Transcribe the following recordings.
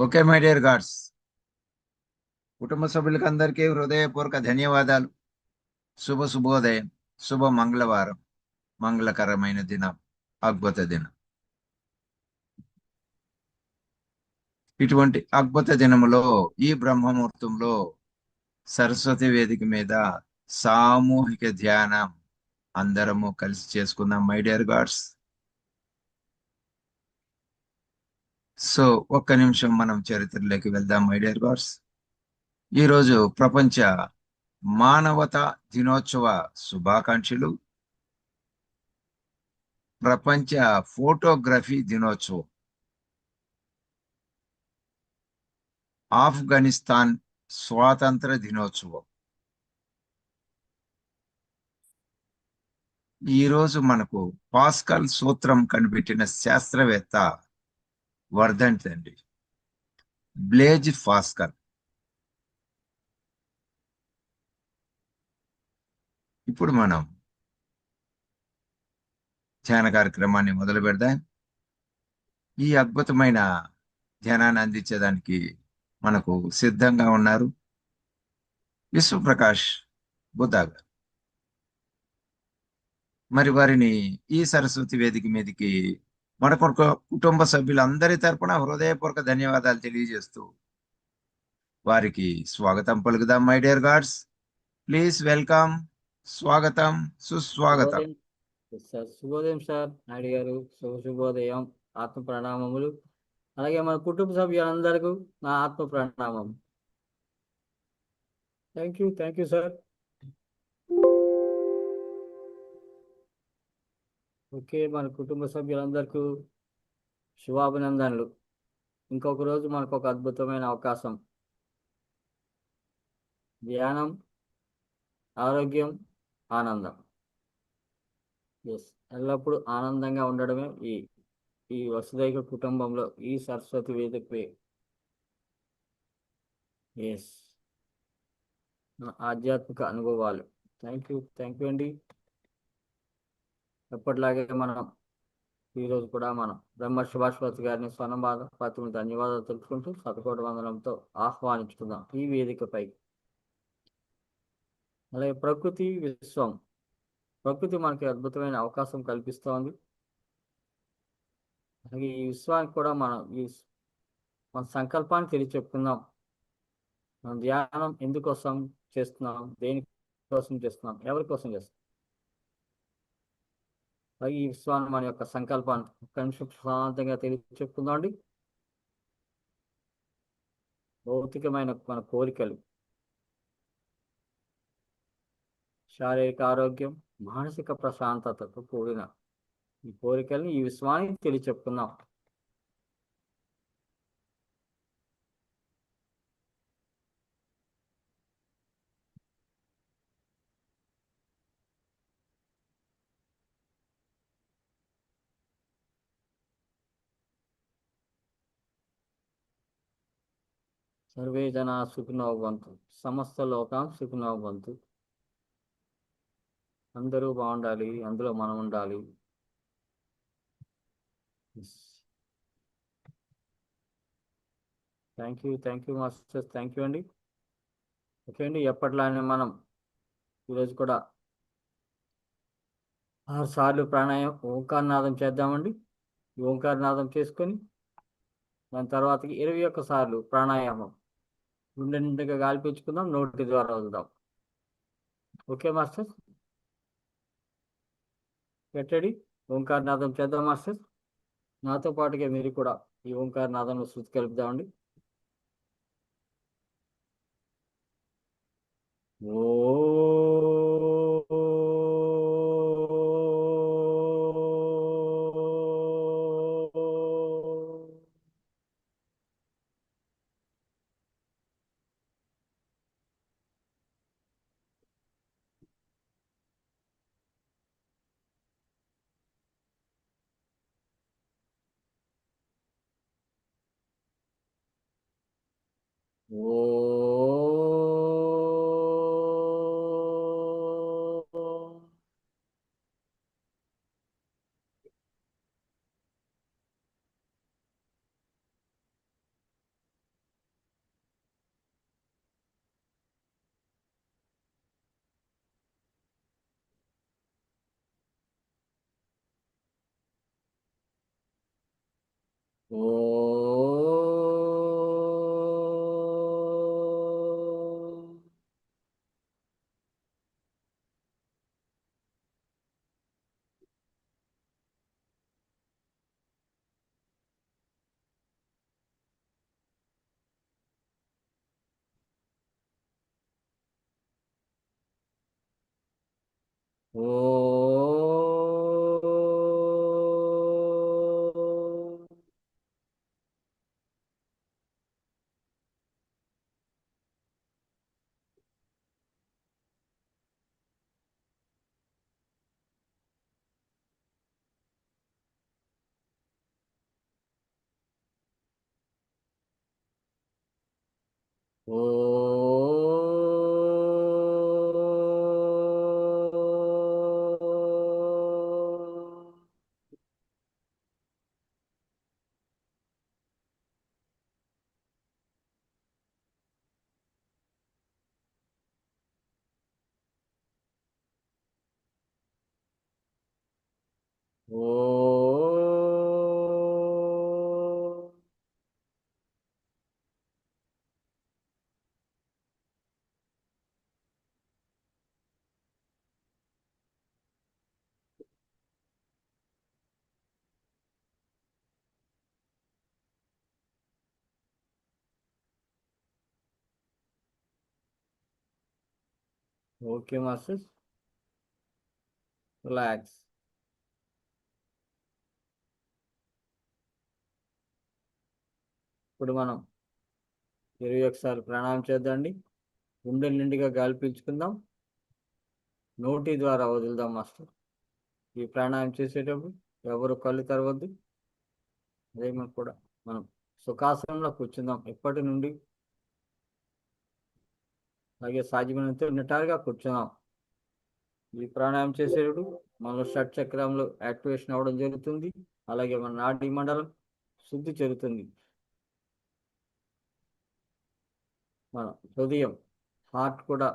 Okay my dear God's, కుటుంబ సభ్యులకు అందరికీ హృదయపూర్వక ధన్యవాదాలు. శుభోదయం, శుభ మంగళవారం, మంగళకరమైన దినం, అద్భుత దినం. ఇటువంటి అద్భుత దినములో ఈ బ్రహ్మముహూర్తంలో సరస్వతి వేదిక మీద సామూహిక ధ్యానం అందరము కలిసి చేసుకుందాం మై డియర్ గాడ్స్. సో ఒక్క నిమిషం మనం చరిత్రలోకి వెళ్దాం మై డియర్ గాడ్స్. ఈరోజు ప్రపంచ మానవతా దినోత్సవ శుభాకాంక్షలు. ప్రపంచ ఫోటోగ్రఫీ దినోత్సవం, ఆఫ్ఘనిస్తాన్ స్వాతంత్ర దినోత్సవం. ఈరోజు మనకు పాస్కల్ సూత్రం కనిపెట్టిన శాస్త్రవేత్త వర్ధంతి అండి, బ్లేజ్ పాస్కల్. ఇప్పుడు మనం ధ్యాన కార్యక్రమాన్ని మొదలు పెడదాం. ఈ అద్భుతమైన ధ్యానాన్ని అందించేదానికి మనకు సిద్ధంగా ఉన్నారు విశ్వప్రకాష్ బుద్ధా గారు. మరి వారిని ఈ సరస్వతి వేదిక మీదకి మన కుటుంబ సభ్యులందరి తరపున హృదయపూర్వక ధన్యవాదాలు తెలియజేస్తూ వారికి స్వాగతం పలుకుదాం my dear gods. Please welcome, స్వాగతం, సుస్వాగతం. శుభోదయం సార్. శుభోదయం సార్ నాయుడు గారు. శుభోదయం, ఆత్మ ప్రణామములు. అలాగే మన కుటుంబ సభ్యులందరికీ నా ఆత్మ ప్రణామం. Thank you sir. ఓకే, మన కుటుంబ సభ్యులందరికీ శుభాభినందనలు. ఇంకొక రోజు మనకు ఒక అద్భుతమైన అవకాశం. ధ్యానం, ఆరోగ్యం, ఆనందం. ఎస్, ఎల్లప్పుడూ ఆనందంగా ఉండడమే ఈ ఈ వసుదైక కుటుంబంలో ఈ సరస్వతి వేదికపై. ఎస్, ఆధ్యాత్మిక అనుభవాలు. థ్యాంక్ యూ అండి. ఎప్పటిలాగే మనం ఈరోజు కూడా మనం బ్రహ్మ సుభాష్పతి గారిని స్వర్ణమాల పత్రిని ధన్యవాదాలు తెలుసుకుంటూ శతకోటి వందనంతో ఆహ్వానించుకుందాం ఈ వేదికపై. అలాగే ప్రకృతి విశ్వం, ప్రకృతి మనకి అద్భుతమైన అవకాశం కల్పిస్తోంది. అలాగే ఈ విశ్వానికి కూడా మన సంకల్పాన్ని తెలియచెప్పుకుందాం. మనం ధ్యానం ఎందుకోసం చేస్తున్నాం, దేనికోసం చేస్తున్నాం, ఎవరి కోసం చేస్తున్నాం. అలాగే ఈ విశ్వాన్ని మన యొక్క సంకల్పాన్ని ఒక్క నిమిషం ప్రశాంతంగా తెలియచెప్పుకుందాం అండి. భౌతికమైన మన కోరికలు, శారీరక ఆరోగ్యం, మానసిక ప్రశాంతతతో కూడిన ఈ కోరికల్ని ఈ విశ్వానికి తెలియచెప్పుకుందాం. సర్వే జనా సుఖినో భవంతు, సమస్త లోకం సుఖినో భవంతు. అందరూ బాగుండాలి, అందులో మనం ఉండాలి. Thank you masters, thank you అండి. ఓకే అండి, ఎప్పట్లానే మనం ఈరోజు కూడా 6 సార్లు ప్రాణాయామం ఓంకారనాదం చేద్దామండి. ఈ ఓంకారనాదం చేసుకొని దాని తర్వాతకి 21 సార్లు ప్రాణాయామం గుండె నిండుగా గాలి పీల్చుకుందాం, నోటి ద్వారా వదులుదాం. Okay masters, పెట్టడి. ఓంకారనాదం చేద్దాం మాస్టర్స్. నాతో పాటుగా మీరు కూడా ఈ ఓంకారనాదంలో శృతి కలుపుదామండి. ఓ ఓ ఓ ఓ ఓకే మాస్టర్స్, రిలాక్స్. ఇప్పుడు మనం 21 ప్రాణాయామం చేద్దాండి. గుండెల నిండుగా గాలి పీల్చుకుందాం, నోటి ద్వారా వదులుదాం మాస్టర్. ఈ ప్రాణాయామం చేసేటప్పుడు ఎవరు కళ్ళు తెరవద్దు. అదే కూడా మనం సుఖాసనంలో కూర్చుందాం. ఎప్పటి నుండి అలాగే సాధ్యమైనంత నిటారుగా కూర్చుందాం. ఈ ప్రాణాయామం చేసేటప్పుడు మనలో షట్ చక్రంలో యాక్టివేషన్ అవ్వడం జరుగుతుంది. అలాగే మన నాడీ మండలం శుద్ధి జరుగుతుంది. మన హృదయం, హార్ట్ కూడా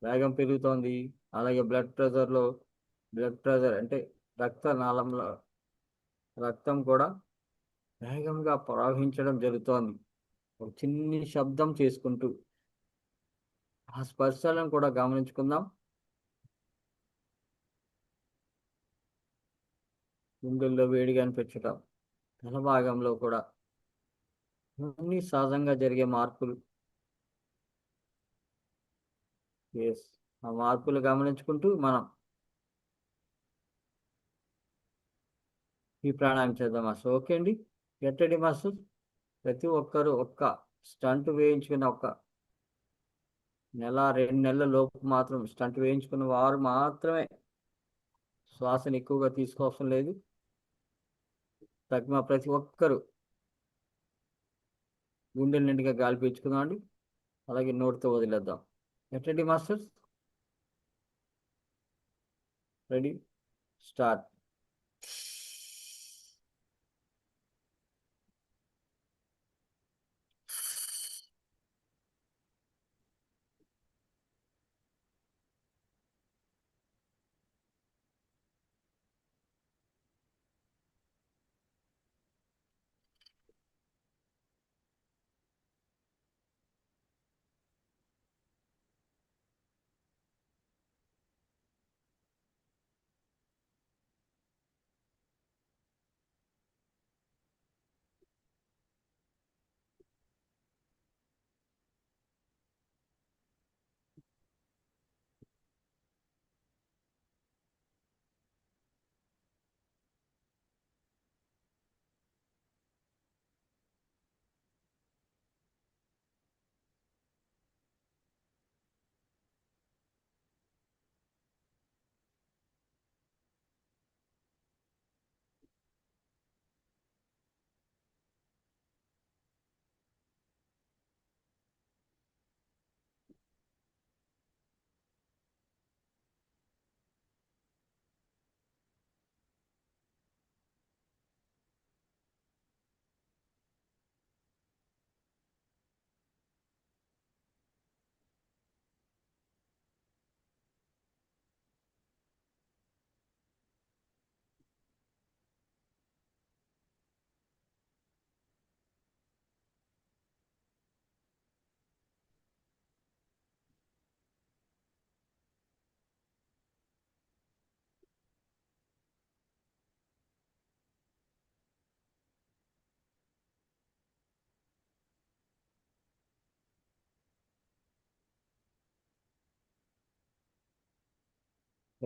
వేగం పెరుగుతోంది. అలాగే బ్లడ్ ప్రెషర్ అంటే రక్తనాళంలో రక్తం కూడా వేగంగా ప్రవహించడం జరుగుతోంది. ఒక చిన్ని శబ్దం చేసుకుంటూ ఆ స్పర్శలను కూడా గమనించుకుందాం. గుండెల్లో వేడిగా అనిపించటం, తల భాగంలో కూడా అన్ని సహజంగా జరిగే మార్పులు. ఎస్, ఆ మార్పులు గమనించుకుంటూ మనం ఈ ప్రాణాయామం చేద్దాం మాస్టర్. ఓకే అండి, గెట్టడి మాస్టర్. ప్రతి ఒక్కరూ ఒక్క స్టంట్ వేయించుకున్న ఒక నెల 2 నెలల లోపు మాత్రం స్టంట్ వేయించుకున్న వారు మాత్రమే శ్వాసను ఎక్కువగా తీసుకోవసం లేదు. తగ్గిన ప్రతి ఒక్కరూ గుండెల నిండుగా గాలి పీల్చుకుందాం అండి. అలాగే నోటితో వదిలేద్దాం. ఎట్టండి మాస్టర్స్, రెడీ, స్టార్ట్.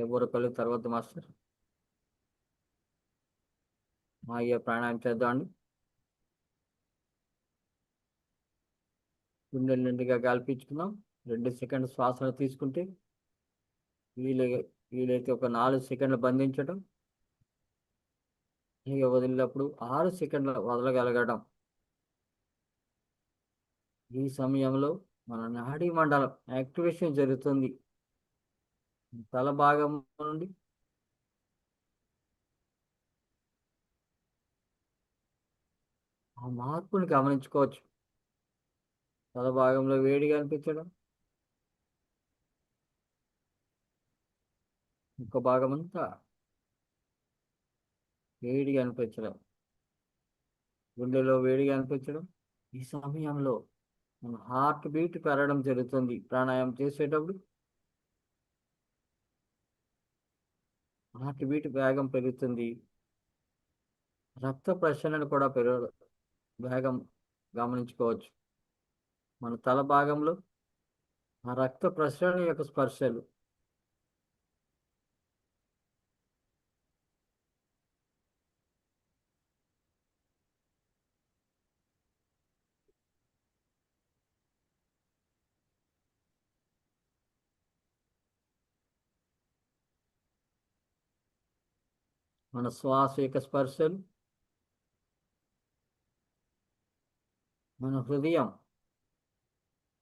ఎవరొకరు తర్వాత మాస్టర్ అయ్యే ప్రాణాయామం చేద్దామండి. గుండెల నిండుగా గాలి పీల్చుకుందాం. 2 సెకండ్లు శ్వాసను తీసుకుంటే వీలై వీలైతే ఒక 4 సెకండ్లు బంధించడం, ఇక వదిలినప్పుడు 6 సెకండ్లు వదలగలగడం. ఈ సమయంలో మన నాడీ మండలం యాక్టివేషన్ జరుగుతుంది. తల భాగం నుండి ఆ మార్పుని గమనించుకోవచ్చు. తల భాగంలో వేడిగా అనిపించడం, ఒక భాగం అంతా వేడిగా అనిపించడం, గుండెలో వేడిగా అనిపించడం. ఈ సమయంలో మన హార్ట్ బీట్ పెరగడం జరుగుతుంది. ప్రాణాయామం చేసేటప్పుడు హార్ట్ బీట్ వేగం పెరుగుతుంది. రక్త ప్రసరణ కూడా వేగం గమనించుకోవచ్చు. మన తల భాగంలో ఆ రక్త ప్రసరణ యొక్క స్పర్శలు మన శ్వాస యొక్క స్పర్శలు, మన హృదయం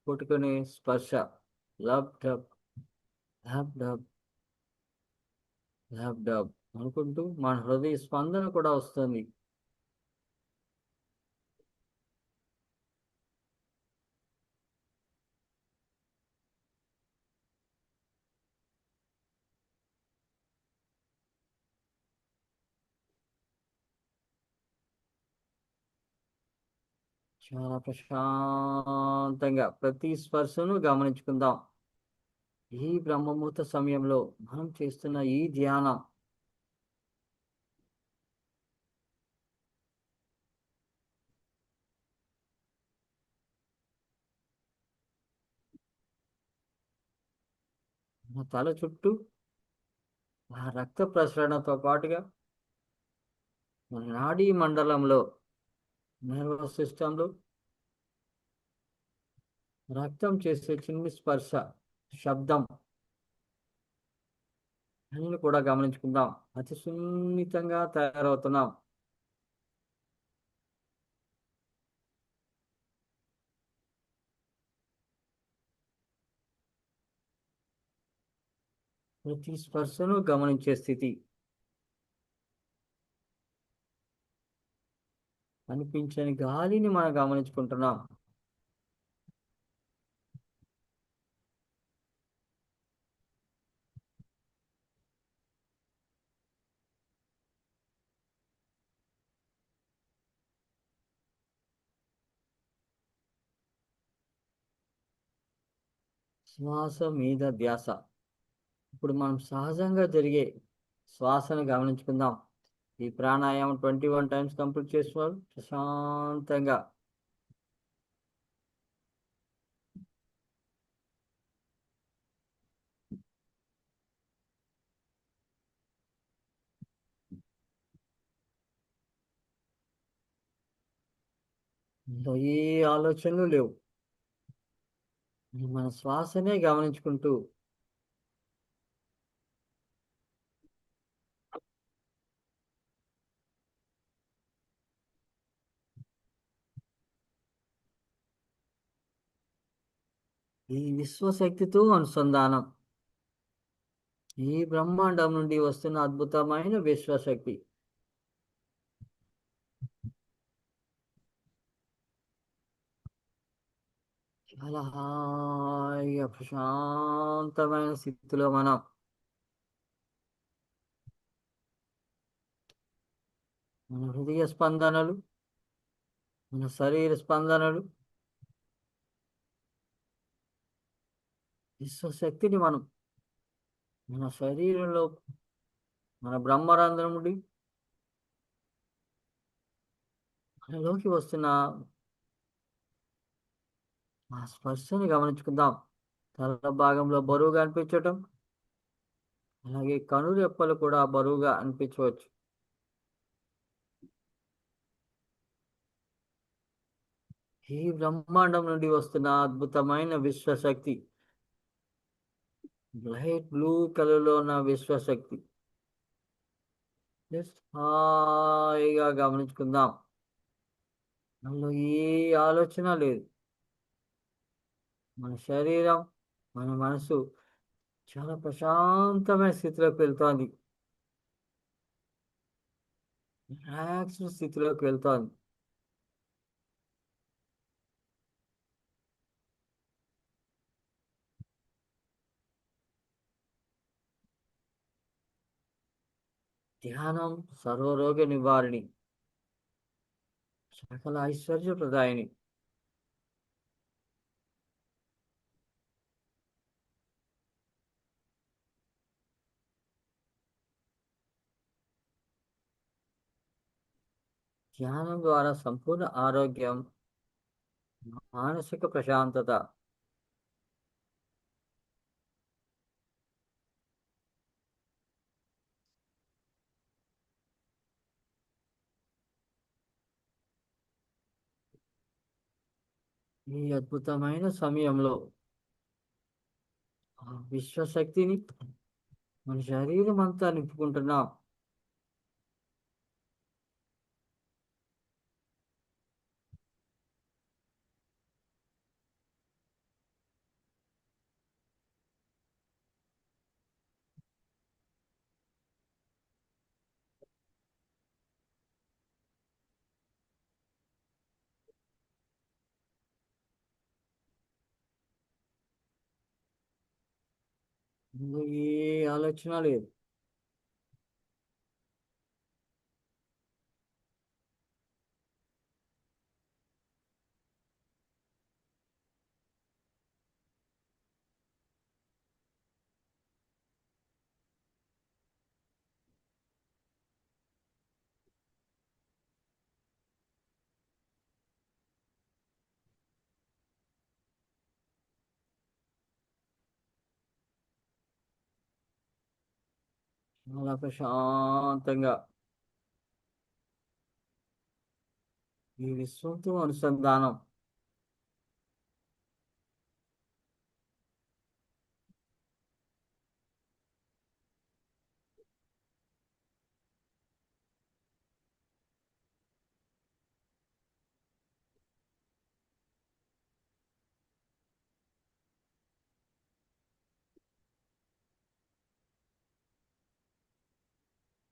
కొట్టుకునే స్పర్శ, lub dub lub dub lub dub అనుకుంటూ మన హృదయ స్పందన కూడా వస్తుంది. చాలా ప్రశాంతంగా ప్రతి స్పర్శను గమనించుకుందాం. ఈ బ్రహ్మముహూర్త సమయంలో మనం చేస్తున్న ఈ ధ్యానం మన తల చుట్టూ ఆ రక్త ప్రసరణతో పాటుగా మన నాడీ మండలంలో, నర్వస్ సిస్టంలో రక్తం చేసే చిన్ని స్పర్శ, శబ్దం అన్ని కూడా గమనించుకుందాం. అతి సున్నితంగా తయారవుతున్నాం. ప్రతి స్పర్శను గమనించే స్థితి, అనిపించని గాలిని మనం గమనించుకుంటున్నాం. శ్వాస మీద ధ్యాస. ఇప్పుడు మనం సహజంగా జరిగే శ్వాసను గమనించుకుందాం. ఈ ప్రాణాయామం 21 టైమ్స్ కంప్లీట్ చేస్తున్నారు ప్రశాంతంగా. ఇందులో ఏ ఆలోచనలు లేవు. మన శ్వాసనే గమనించుకుంటూ ఈ విశ్వశక్తితో అనుసంధానం, ఈ బ్రహ్మాండం నుండి వస్తున్న అద్భుతమైన విశ్వశక్తి. చాలా హాయిగా ప్రశాంతమైన స్థితిలో మనం మన హృదయ స్పందనలు, మన శరీర స్పందనలు, విశ్వశక్తిని మనం మన శరీరంలో, మన బ్రహ్మరంధ్రం నుండి మనలోకి వస్తున్న ఆ స్పర్శని గమనించుకుందాం. తల భాగంలో బరువుగా అనిపించటం, అలాగే కనురెప్పలు కూడా బరువుగా అనిపించవచ్చు. ఈ బ్రహ్మాండం నుండి వస్తున్న అద్భుతమైన విశ్వశక్తి, లైట్ బ్లూ కలర్ లో ఉన్న విశ్వశక్తి జస్ట్ హాయిగా గమనించుకుందాం. మనలో ఏ ఆలోచన లేదు. మన శరీరం, మన మనసు చాలా ప్రశాంతమైన స్థితిలోకి వెళ్తోంది. రిలాక్స్డ్ స్థితిలోకి వెళ్తోంది. ధ్యానం సర్వరోగ నివారిణి, సకల ఐశ్వర్య ప్రదాయిని. ధ్యానం ద్వారా సంపూర్ణ ఆరోగ్యం, మానసిక ప్రశాంతత. ఈ అద్భుతమైన సమయంలో ఆ విశ్వశక్తిని మన శరీరం అంతా నింపుకుంటున్నాం. ఇందులో ఏ ఆలోచన లేదు. చాలా ప్రశాంతంగా ఈ విశ్వంతో అనుసంధానం.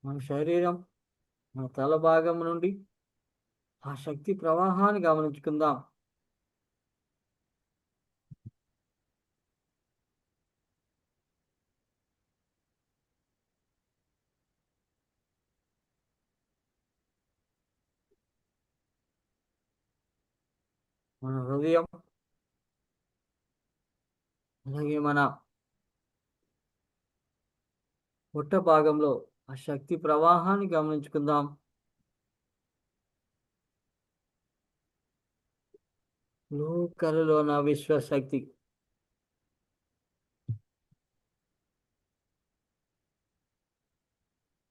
మన శరీరం, మన తల భాగం నుండి ఆ శక్తి ప్రవాహాన్ని గమనించుకుందాం. మన హృదయం, అలాగే మన పొట్ట భాగంలో ఆ శక్తి ప్రవాహాన్ని గమనించుకుందాం. లోకలలో నా విశ్వశక్తి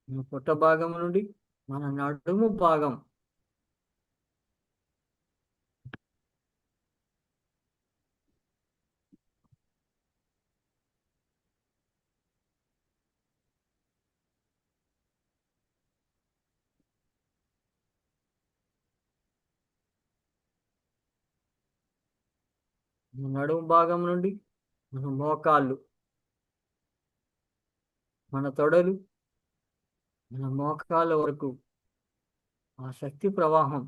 మన పొట్ట భాగం నుండి మన నడుము భాగం, మన నడుము భాగం నుండి మన మోకాళ్ళు, మన తొడలు, మన మోకాళ్ళ వరకు ఆ శక్తి ప్రవాహం,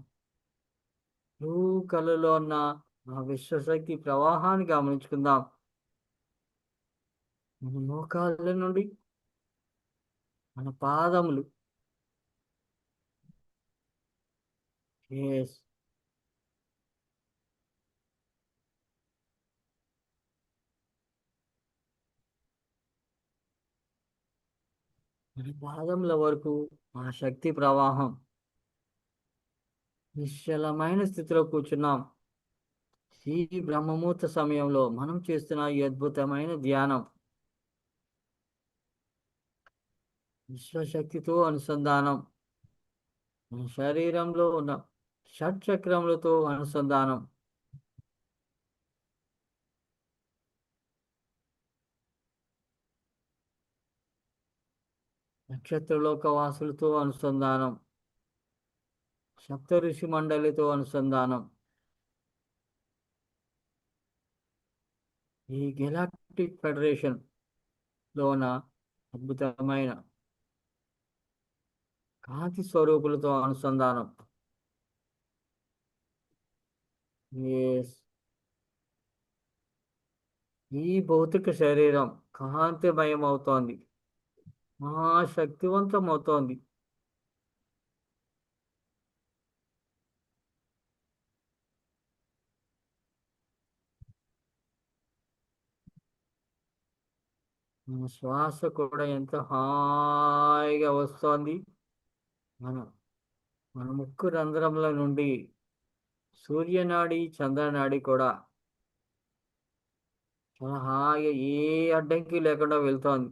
కళ్ళలో ఉన్న ఆ విశ్వశక్తి ప్రవాహాన్ని గమనించుకుందాం. మన మోకాళ్ళ నుండి మన పాదములు, ఎస్, మన పాదముల వరకు ఆ శక్తి ప్రవాహం. నిశ్చలమైన స్థితిలో కూర్చున్నాం. ఈ బ్రహ్మముహూర్త సమయంలో మనం చేస్తున్న ఈ అద్భుతమైన ధ్యానం విశ్వశక్తితో అనుసంధానం. మన శరీరంలో ఉన్న షట్చక్రములతో అనుసంధానం. నక్షత్రలోక వాసులతో అనుసంధానం. సప్త ఋషి మండలితో అనుసంధానం. ఈ గెలాక్టిక్ ఫెడరేషన్ లోన అద్భుతమైన కాంతి స్వరూపులతో అనుసంధానం. ఎస్. ఈ భౌతిక శరీరం కాంతిమయం అవుతోంది, మహాశక్తివంతం అవుతోంది. మన శ్వాస కూడా ఎంత హాయిగా వస్తోంది. మన మన ముక్కు రంధ్రముల నుండి సూర్యనాడి చంద్రనాడి కూడా చాలా హాయిగా ఏ అడ్డంకి లేకుండా వెళ్తోంది.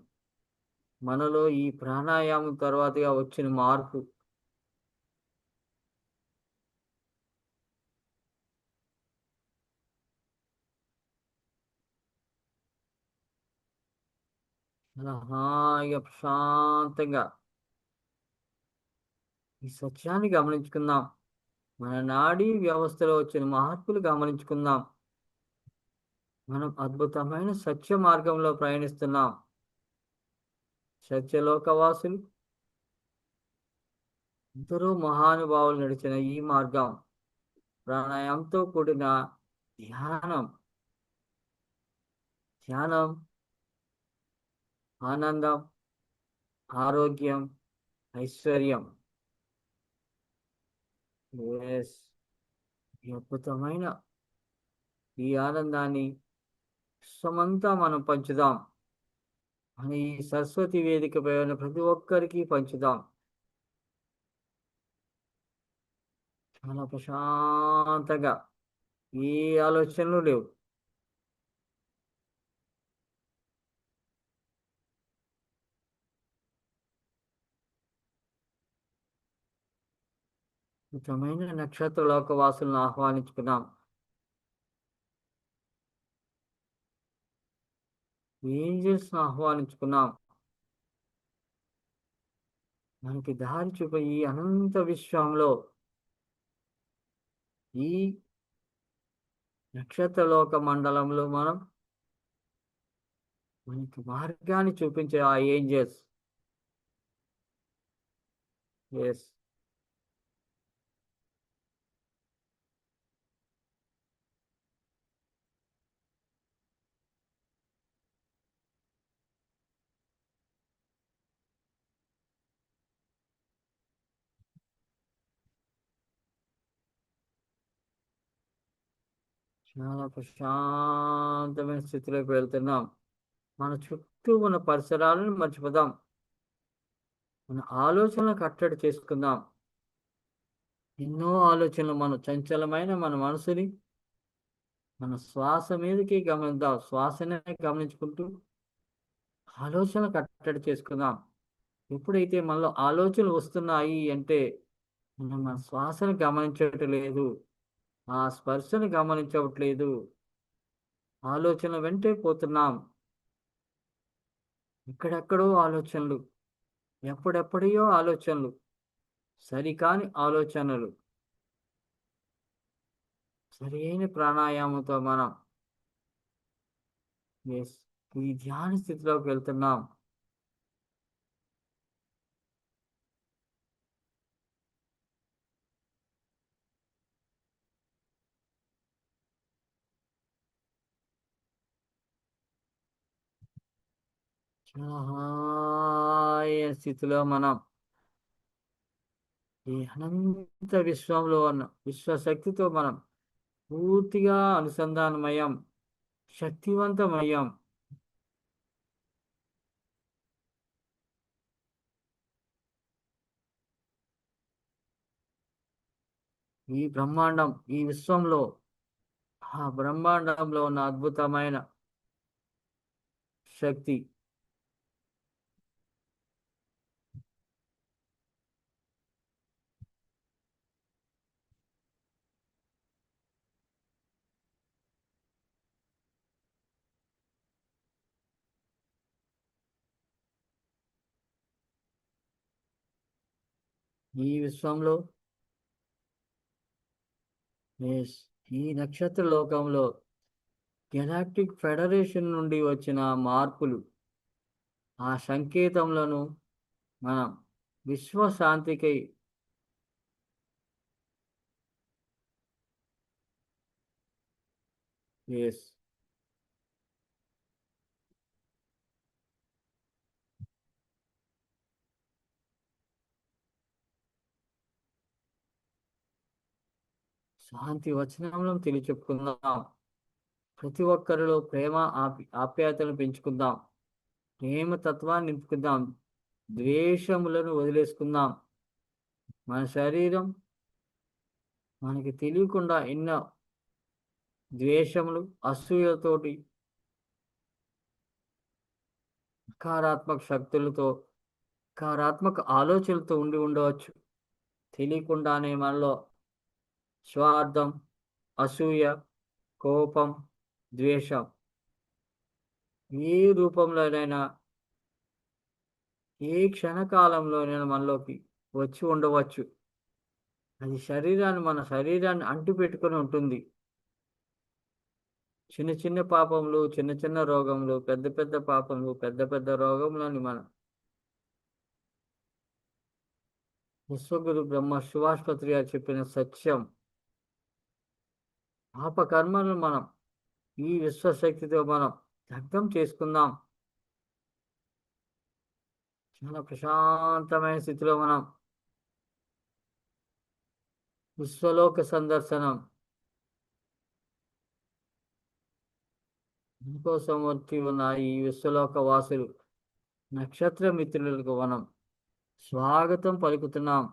మనలో ఈ ప్రాణాయామం తర్వాతగా వచ్చిన మార్పు. చాలా హాయిగా ప్రశాంతంగా ఈ సత్యాన్ని గమనించుకుందాం. మన నాడీ వ్యవస్థలో వచ్చిన మార్పులు గమనించుకుందాం. మనం అద్భుతమైన సత్య మార్గంలో ప్రయాణిస్తున్నాం. సత్యలోకవాసులు ఎందరో మహానుభావులు నడిచిన ఈ మార్గం ప్రాణాయామంతో కూడిన ధ్యానం. ధ్యానం ఆనందం, ఆరోగ్యం, ఐశ్వర్యం. ఎస్. ఈ అద్భుతమైన ఈ ఆనందాన్ని విశ్వమంతా మనం పంచుదాం. మన ఈ సరస్వతి వేదికపై ఉన్న ప్రతి ఒక్కరికి పంచుదాం. చాలా ప్రశాంతంగా, ఏ ఆలోచనలు లేవు. అద్భుతమైన నక్షత్ర లోకవాసులను ఆహ్వానించుకున్నాం. ఏంజల్స్ను ఆహ్వానించుకున్నాం. మనకి దారి చూపే ఈ అనంత విశ్వంలో ఈ నక్షత్రలోక మండలంలో మనకి మార్గాన్ని చూపించే ఆ ఏంజల్స్. ఎస్. చాలా ప్రశాంతమైన స్థితిలోకి వెళ్తున్నాం. మన చుట్టూ ఉన్న పరిసరాలను మర్చిపోదాం. మన ఆలోచనలు కట్టడి చేసుకుందాం. ఎన్నో ఆలోచనలు చంచలమైన మన మనసుని మన శ్వాస మీదకి గమనిద్దాం. శ్వాసనే గమనించుకుంటూ ఆలోచనలు కట్టడి చేసుకుందాం. ఎప్పుడైతే మనలో ఆలోచనలు వస్తున్నాయి అంటే మనం మన శ్వాసను గమనించట్లేదు, ఆ స్పర్శను గమనించట్లేదు, ఆలోచన వెంటే పోతున్నాం. ఎక్కడెక్కడో ఆలోచనలు, ఎప్పుడెప్పుడయో ఆలోచనలు, సరికాని ఆలోచనలు. సరైన ప్రాణాయామంతో మనం ఎస్ ఈ ధ్యాన స్థితిలోకి వెళ్తున్నాం. చాలా హాయిన స్థితిలో మనం ఈ అనంత విశ్వంలో ఉన్న విశ్వశక్తితో మనం పూర్తిగా అనుసంధానమయ్యాం, శక్తివంతమయ్యాం. ఈ బ్రహ్మాండం, ఈ విశ్వంలో, ఆ బ్రహ్మాండంలో ఉన్న అద్భుతమైన శక్తి ఈ విశ్వంలో, ఎస్, ఈ నక్షత్ర లోకంలో గెలాక్టిక్ ఫెడరేషన్ నుండి వచ్చిన మార్పులు, ఆ సంకేతములను మనం విశ్వశాంతికై, ఎస్, శాంతి వచనంలో తెలియచెప్పుకుందాం. ప్రతి ఒక్కరిలో ప్రేమ ఆప్యాయతను పెంచుకుందాం. ప్రేమ తత్వాన్ని నింపుకుందాం. ద్వేషములను వదిలేసుకుందాం. మన శరీరం మనకి తెలియకుండా ఎన్నో ద్వేషములు, అసూయతోటి, నకారాత్మక శక్తులతో, నకారాత్మక ఆలోచనలతో ఉండి ఉండవచ్చు. తెలియకుండానే మనలో స్వార్థం, అసూయ, కోపం, ద్వేషం ఏ రూపంలోనైనా, ఏ క్షణకాలంలోనైనా మనలోకి వచ్చి ఉండవచ్చు. అది మన శరీరాన్ని అంటిపెట్టుకొని ఉంటుంది. చిన్న చిన్న పాపములు, చిన్న చిన్న రోగములు, పెద్ద పెద్ద పాపములు, పెద్ద పెద్ద రోగములని మనం విశ్వగురు బ్రహ్మ శివాస్పత్రి గారు చెప్పిన సత్యం. పాపకర్మలను మనం ఈ విశ్వశక్తితో మనం దగ్ధం చేసుకుందాం. చాలా ప్రశాంతమైన స్థితిలో మనం విశ్వలోక సందర్శనం ఇంకోసం వచ్చి ఉన్న ఈ విశ్వలోక వాసులు, నక్షత్ర మిత్రులకు మనం స్వాగతం పలుకుతున్నాం.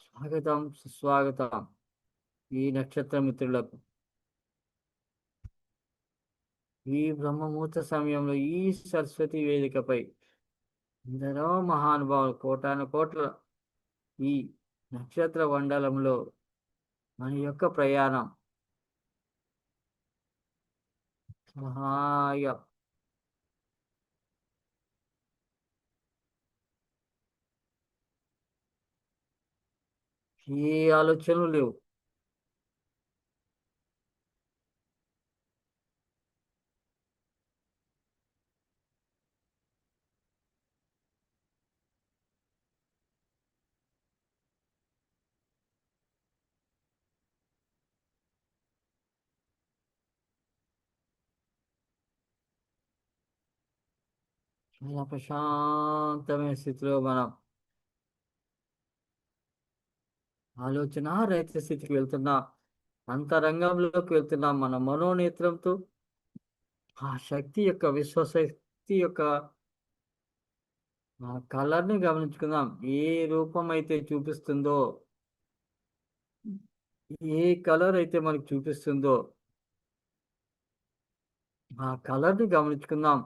స్వాగతం, సుస్వాగతం ఈ నక్షత్ర మిత్రులకు. ఈ బ్రహ్మముహూర్త సమయంలో ఈ సరస్వతి వేదికపై ఎందరో మహానుభావులు, కోటాను కోట్ల ఈ నక్షత్ర మండలంలో మన యొక్క ప్రయాణం సహాయ ఏ ఆలోచనలు లేవు. చాలా ప్రశాంతమైన స్థితిలో మనం ఆలోచన రహిత స్థితికి వెళ్తున్నాం. అంతరంగంలోకి వెళ్తున్నాం. మన మనోనేత్రంతో ఆ శక్తి యొక్క, విశ్వశక్తి యొక్క ఆ కలర్ని గమనించుకుందాం. ఏ రూపం అయితే చూపిస్తుందో, ఏ కలర్ అయితే మనకు చూపిస్తుందో ఆ కలర్ని గమనించుకుందాం.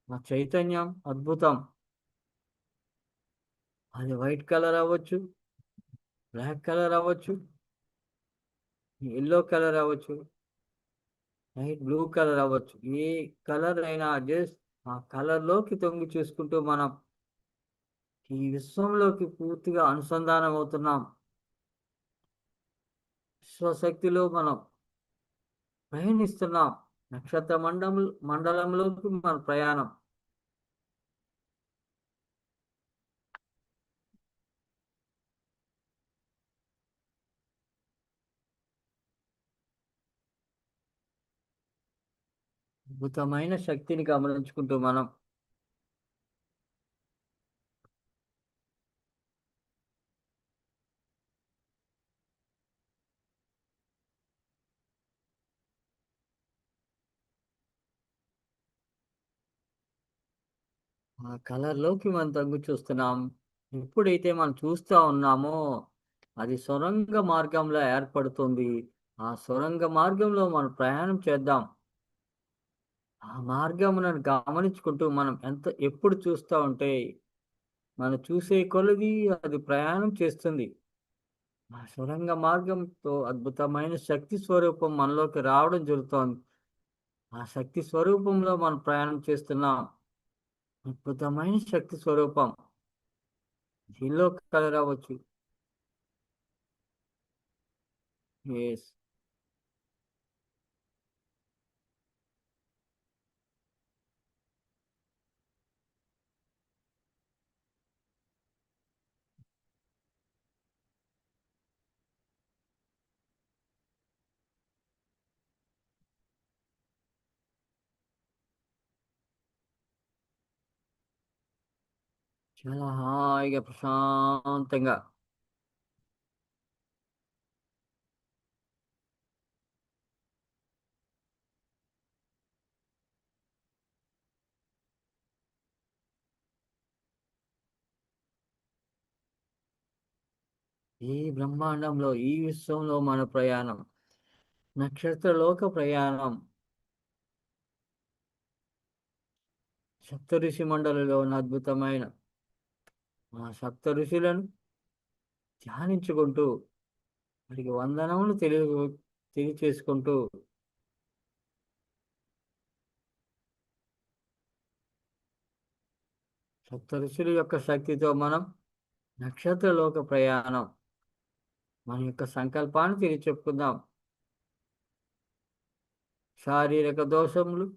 ఆ చైతన్యం అద్భుతం. అది వైట్ కలర్ అవ్వచ్చు, బ్లాక్ కలర్ అవ్వచ్చు, ఎల్లో కలర్ అవ్వచ్చు, లైట్ బ్లూ కలర్ అవ్వచ్చు. ఏ కలర్ అయినా జస్ట్ ఆ కలర్లోకి తొంగి చూసుకుంటూ మనం ఈ విశ్వంలోకి పూర్తిగా అనుసంధానం అవుతున్నాం. విశ్వశక్తిలో మనం ప్రయాణిస్తున్నాం. నక్షత్ర మండలంలోకి మన ప్రయాణం. అద్భుతమైన శక్తిని గమనించుకుంటూ మనం ఆ కలర్లోకి మనం తగ్గు చూస్తున్నాం. ఎప్పుడైతే మనం చూస్తూ ఉన్నామో అది సొరంగ మార్గంలో ఏర్పడుతుంది. ఆ సొరంగ మార్గంలో మనం ప్రయాణం చేద్దాం. ఆ మార్గములను గమనించుకుంటూ మనం ఎప్పుడు చూస్తూ ఉంటే మనం చూసే కొలది అది ప్రయాణం చేస్తుంది. ఆ సొరంగ మార్గంతో అద్భుతమైన శక్తి స్వరూపం మనలోకి రావడం జరుగుతోంది. ఆ శక్తి స్వరూపంలో మనం ప్రయాణం చేస్తున్నాం. అద్భుతమైన శక్తి స్వరూపం. ఎల్లో కలర్ అవ్వచ్చు. ఎస్. చాలా హాయిగా ప్రశాంతంగా. ఈ బ్రహ్మాండంలో, ఈ విశ్వంలో మన ప్రయాణం, నక్షత్రలోక ప్రయాణం, సప్తఋషి మండలిలోని అద్భుతమైన ఆ సప్త ఋషులను ధ్యానించుకుంటూ, వారికి వందనములు తెలియచేసుకుంటూ, సప్త ఋషుల యొక్క శక్తితో మనం నక్షత్రలోక ప్రయాణం, మన యొక్క సంకల్పాన్ని తెలియచెప్పుకుందాం. శారీరక దోషములు,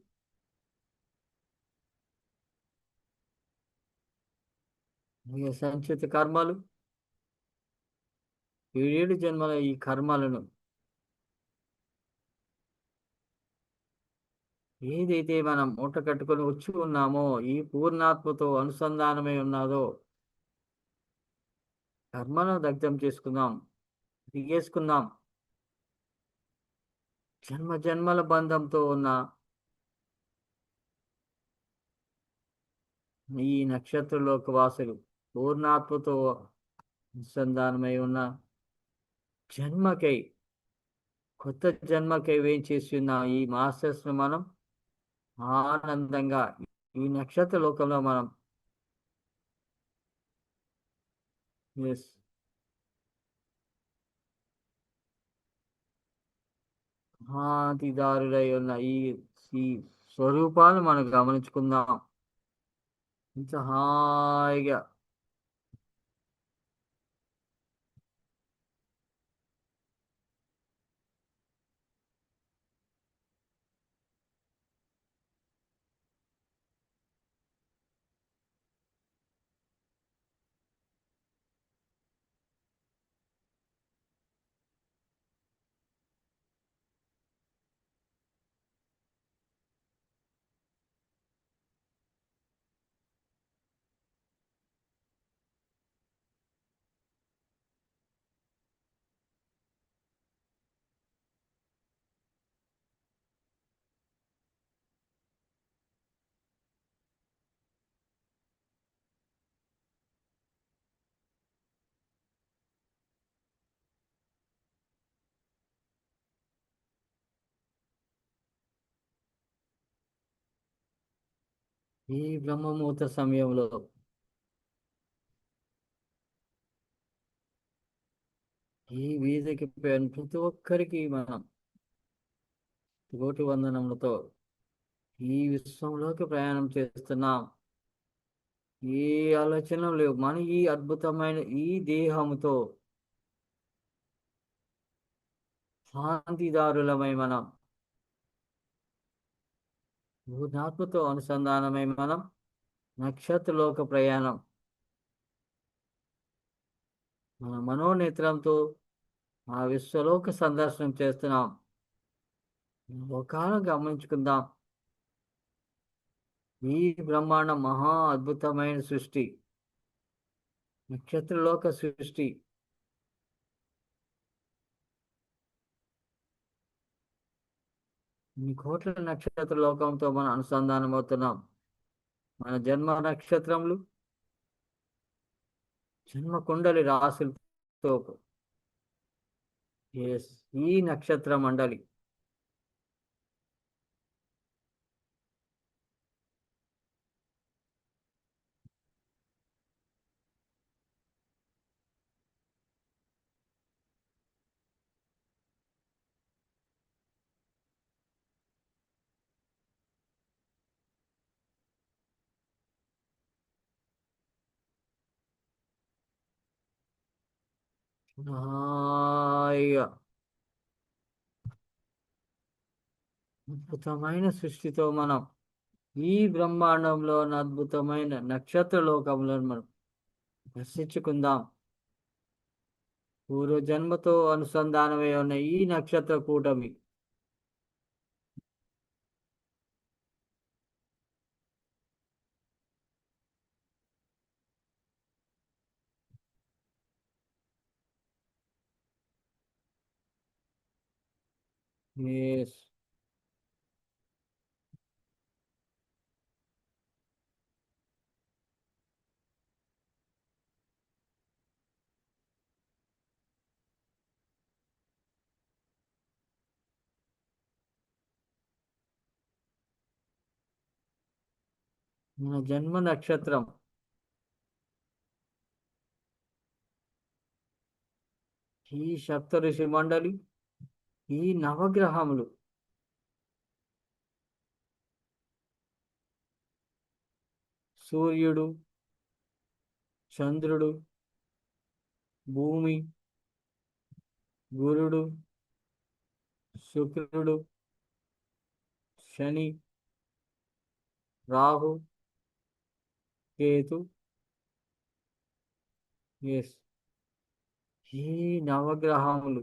ఈ సంచిత కర్మలు, 7 జన్మల ఈ కర్మలను ఏదైతే మనం మూట కట్టుకొని వచ్చి ఉన్నామో, ఈ పూర్ణాత్మతో అనుసంధానమై ఉన్నదో, కర్మను దగ్ధం చేసుకుందాం, దిగేసుకుందాం. జన్మ జన్మల బంధంతో ఉన్న ఈ నక్షత్రలోక వాసులు, పూర్ణాత్మతో అనుసంధానమై ఉన్న జన్మకై, కొత్త జన్మకై వేంచేసి ఉన్న ఈ మాస్టర్స్ ను మనం ఆనందంగా ఈ నక్షత్ర లోకంలో మనం ఎస్ శాంతిదారులై ఉన్న ఈ స్వరూపాలు మనం గమనించుకుందాం. ఇంత హాయిగా ఈ బ్రహ్మముహూర్త సమయంలో ఈ వీధికి పోయిన ప్రతి ఒక్కరికి మనం కోటి వందనములతో ఈ విశ్వంలోకి ప్రయాణం చేస్తున్నాం. ఏ ఆలోచనలు లేవు. మన ఈ అద్భుతమైన ఈ దేహముతో శాంతిదారులమై మనం, పూర్ణాత్మతో అనుసంధానమై మనం నక్షత్రలోక ప్రయాణం, మన మనోనేత్రంతో ఆ విశ్వలోక సందర్శనం చేస్తున్నాం. లోకాలను గమనించుకుందాం. ఈ బ్రహ్మాండం మహా అద్భుతమైన సృష్టి, నక్షత్రలోక సృష్టి. ఈ కోట్ల నక్షత్ర లోకంతో మనం అనుసంధానం అవుతున్నాం. మన జన్మ నక్షత్రములు, జన్మ కుండలి రాశులతో ఈ నక్షత్ర మండలి హాయిగా అద్భుతమైన సృష్టితో మనం ఈ బ్రహ్మాండంలో ఉన్న అద్భుతమైన నక్షత్ర లోకంలో మనం దర్శించుకుందాం. పూర్వ జన్మతో అనుసంధానమై ఉన్న ఈ నక్షత్ర కూటమి ఎస్ మన జన్మ నక్షత్రం ఈ సప్త ఋషి మండలి, ఈ నవగ్రహములు, సూర్యుడు, చంద్రుడు, భూమి, గురుడు, శుక్రుడు, శని, రాహు, కేతు, ఎస్ ఈ నవగ్రహములు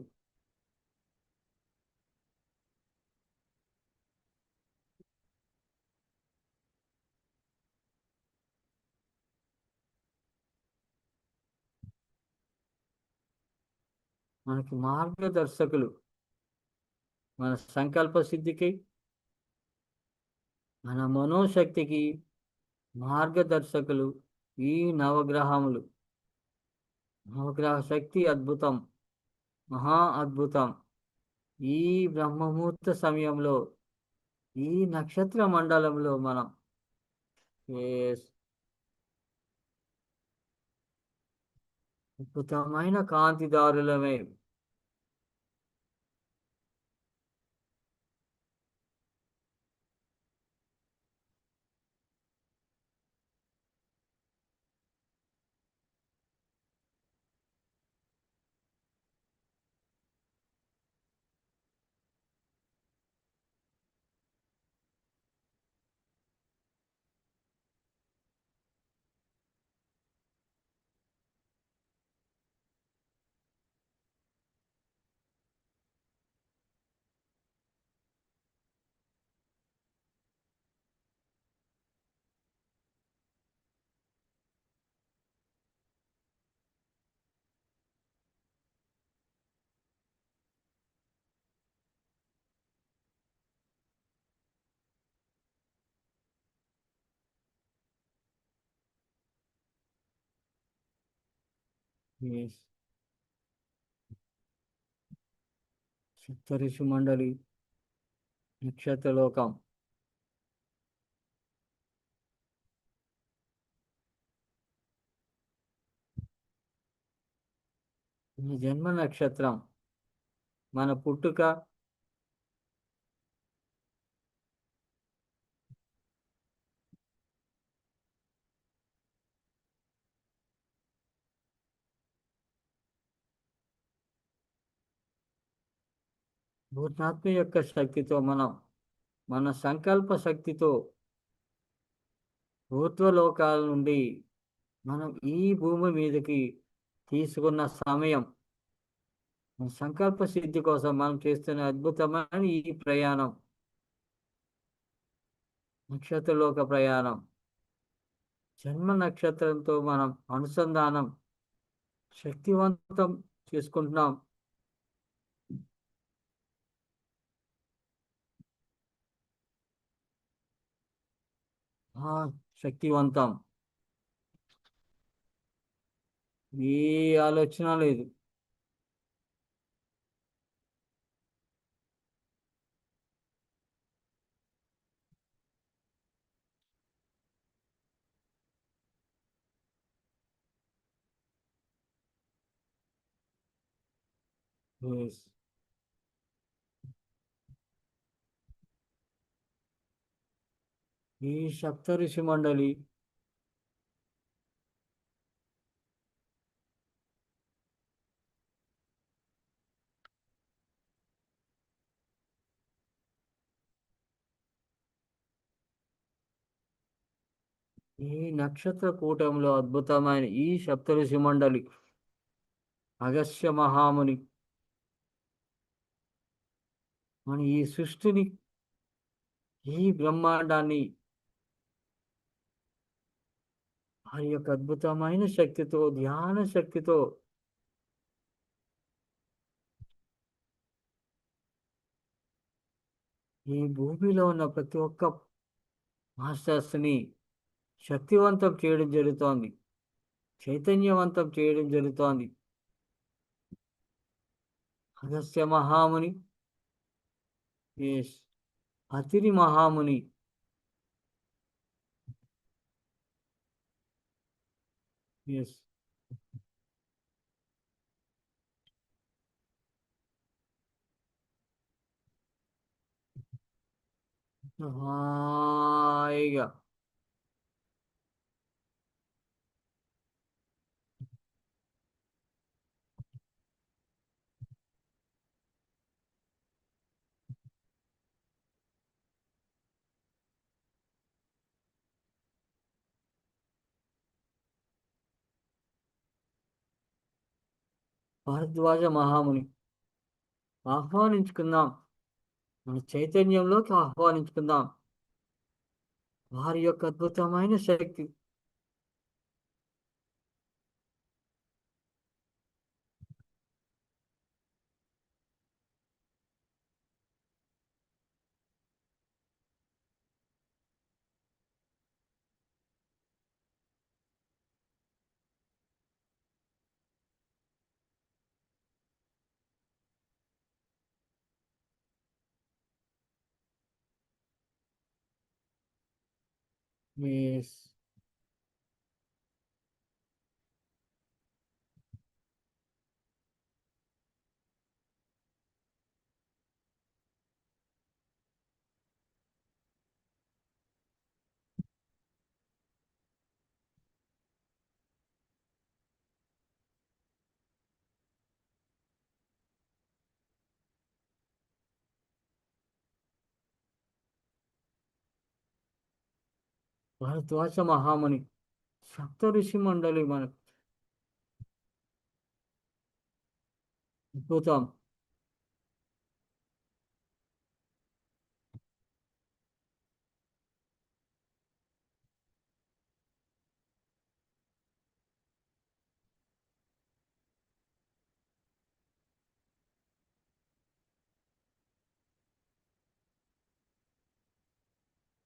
మనకి మార్గదర్శకులు. మన సంకల్ప సిద్ధికి, మన మనోశక్తికి మార్గదర్శకులు ఈ నవగ్రహములు. నవగ్రహ శక్తి అద్భుతం, మహా అద్భుతం. ఈ బ్రహ్మముహూర్త సమయంలో ఈ నక్షత్ర మండలంలో మనం ఎస్ అద్భుతమైన కాంతిదారులమే. ఎస్ సప్తఋషి మండలి, నక్షత్రలోకం. ఈ జన్మ నక్షత్రం, మన పుట్టుక, భూతాత్మ యొక్క శక్తితో మనం, మన సంకల్ప శక్తితో ఊర్ధ్వలోకాల నుండి మనం ఈ భూమి మీదకి తీసుకున్న సమయం, మన సంకల్ప సిద్ధి కోసం మనం చేస్తున్న అద్భుతమైన ఈ ప్రయాణం, నక్షత్రలోక ప్రయాణం. జన్మ నక్షత్రంతో మనం అనుసంధానం శక్తివంతం చేసుకుంటున్నాం. ఆ శక్తివంతం, ఏ ఆలోచన లేదు. Yes. ఈ సప్తఋషి మండలి ఈ నక్షత్ర కూటంలో అద్భుతమైన ఈ సప్తఋషి మండలి అగస్త్య మహాముని మన ఈ సృష్టిని ఈ బ్రహ్మాండాన్ని వారి యొక్క అద్భుతమైన శక్తితో ధ్యాన శక్తితో ఈ భూమిలో ఉన్న ప్రతి ఒక్క మాస్టర్స్ని శక్తివంతం చేయడం జరుగుతోంది, చైతన్యవంతం చేయడం జరుగుతోంది. అగస్త్య మహాముని, ఎస్, అతిరి మహాముని, ఎస్, హాయిగా భరద్వాజ మహాముని ఆహ్వానించుకుందాం, మన చైతన్యంలోకి ఆహ్వానించుకుందాం. వారి యొక్క అద్భుతమైన శక్తి ఎస్, భరద్వాజ మహాముని సప్త ఋషి మండలి మన అద్భుతం.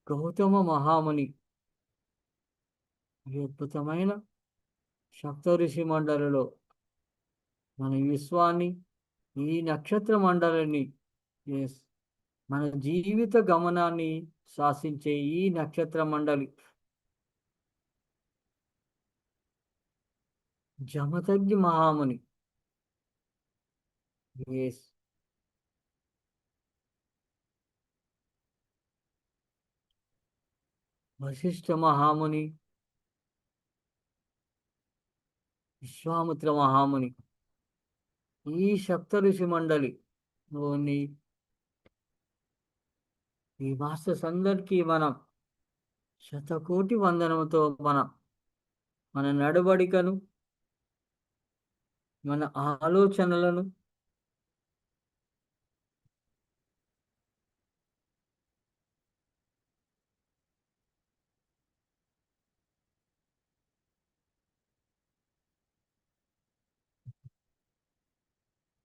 గౌతమ మహాముని ఈ అద్భుతమైన సప్త ఋషి మండలిలో మన ఈ విశ్వాన్ని, ఈ నక్షత్ర మండలిని, ఎస్, మన జీవిత గమనాన్ని శాసించే ఈ నక్షత్ర మండలి జమదగ్ని మహాముని, ఎస్, వశిష్ఠ మహాముని, విశ్వామిత్ర మహాముని, ఈ సప్త ఋషి మండలిలోని ఈ మాస్టర్స్ అందరికీ మనం శతకోటి వందనముతో మన నడవడికను, మన ఆలోచనలను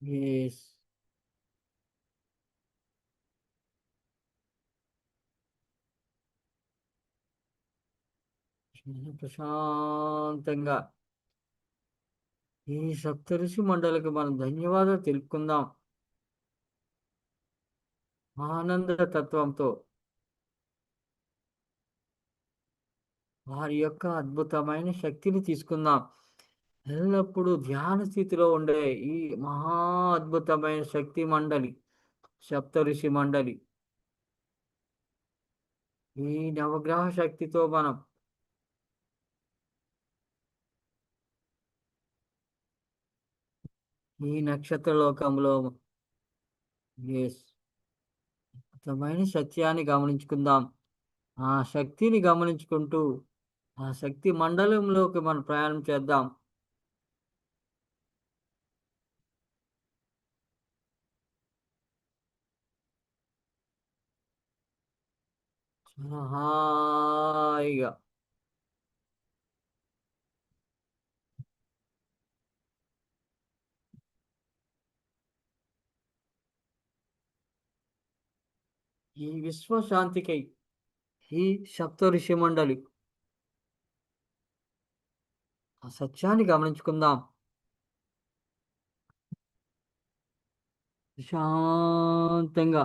ఎస్, చాలా ప్రశాంతంగా ఈ సప్తఋషి మండలికి మనం ధన్యవాదాలు తెలుపుకుందాం. ఆనంద తత్వంతో వారి యొక్క అద్భుతమైన శక్తిని తీసుకుందాం. ఎల్లప్పుడూ ధ్యాన స్థితిలో ఉండే ఈ మహా అద్భుతమైన శక్తి మండలి సప్తఋషి మండలి, ఈ నవగ్రహ శక్తితో మనం ఈ నక్షత్ర లోకంలో, ఎస్, అద్భుతమైన సత్యాన్ని గమనించుకుందాం. ఆ శక్తిని గమనించుకుంటూ ఆ శక్తి మండలంలోకి మనం ప్రయాణం చేద్దాం. చాలా హాయిగా. ఈ విశ్వశాంతికై ఈ సప్తఋషి మండలి ఆ సత్యాన్ని గమనించుకుందాం. ప్రశాంతంగా.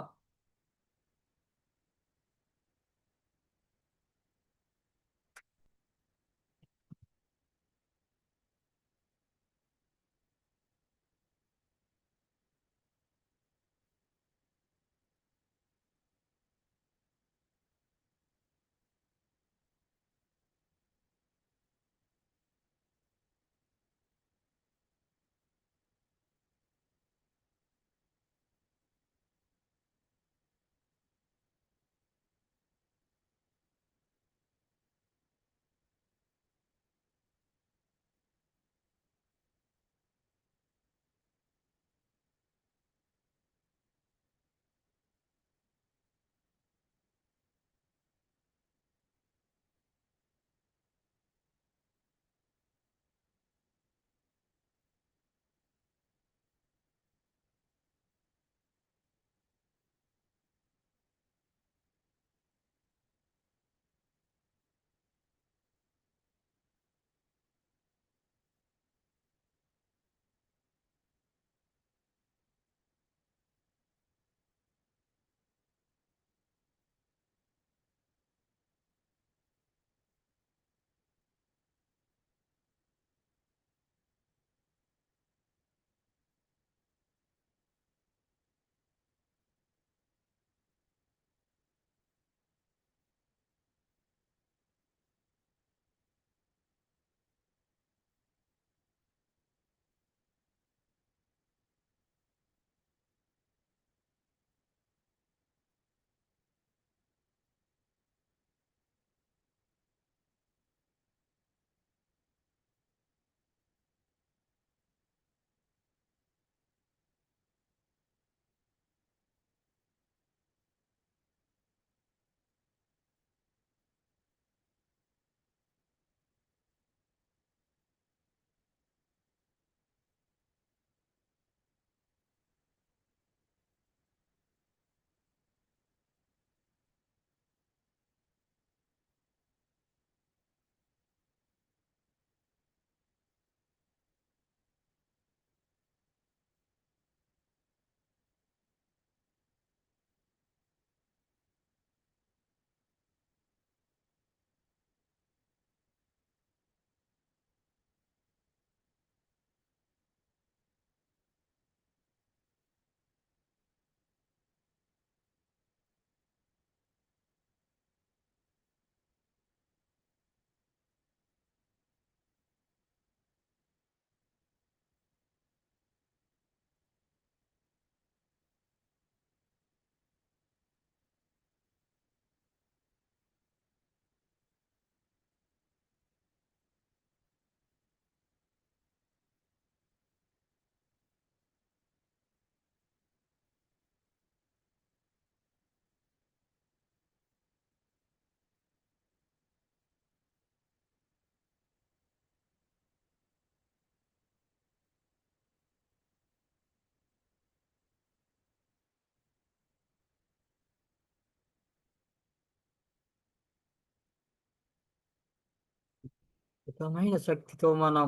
సుఖమైన శక్తితో మనం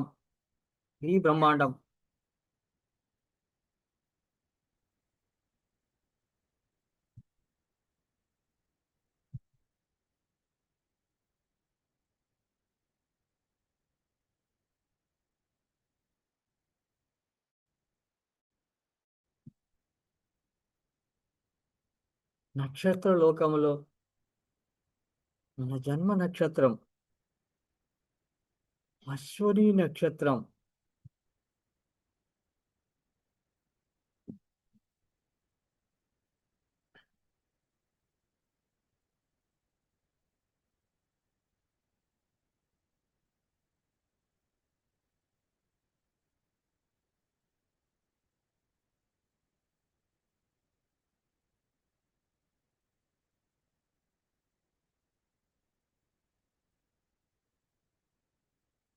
ఈ బ్రహ్మాండం నక్షత్ర లోకములో మన జన్మ నక్షత్రం అశ్వని నక్షత్రం.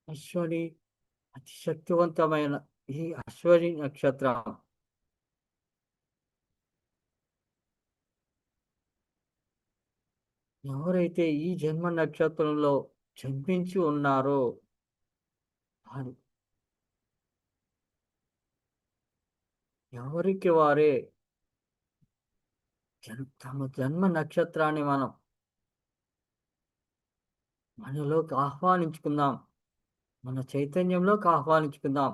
అశ్వని అతి శక్తివంతమైన ఈ అశ్వని నక్షత్రం ఎవరైతే ఈ జన్మ నక్షత్రంలో జన్మించి ఉన్నారో వారు ఎవరికి వారే తమ జన్మ నక్షత్రాన్ని మనం మనలోకి ఆహ్వానించుకుందాం, మన చైతన్యంలోకి ఆహ్వానించుకుందాం.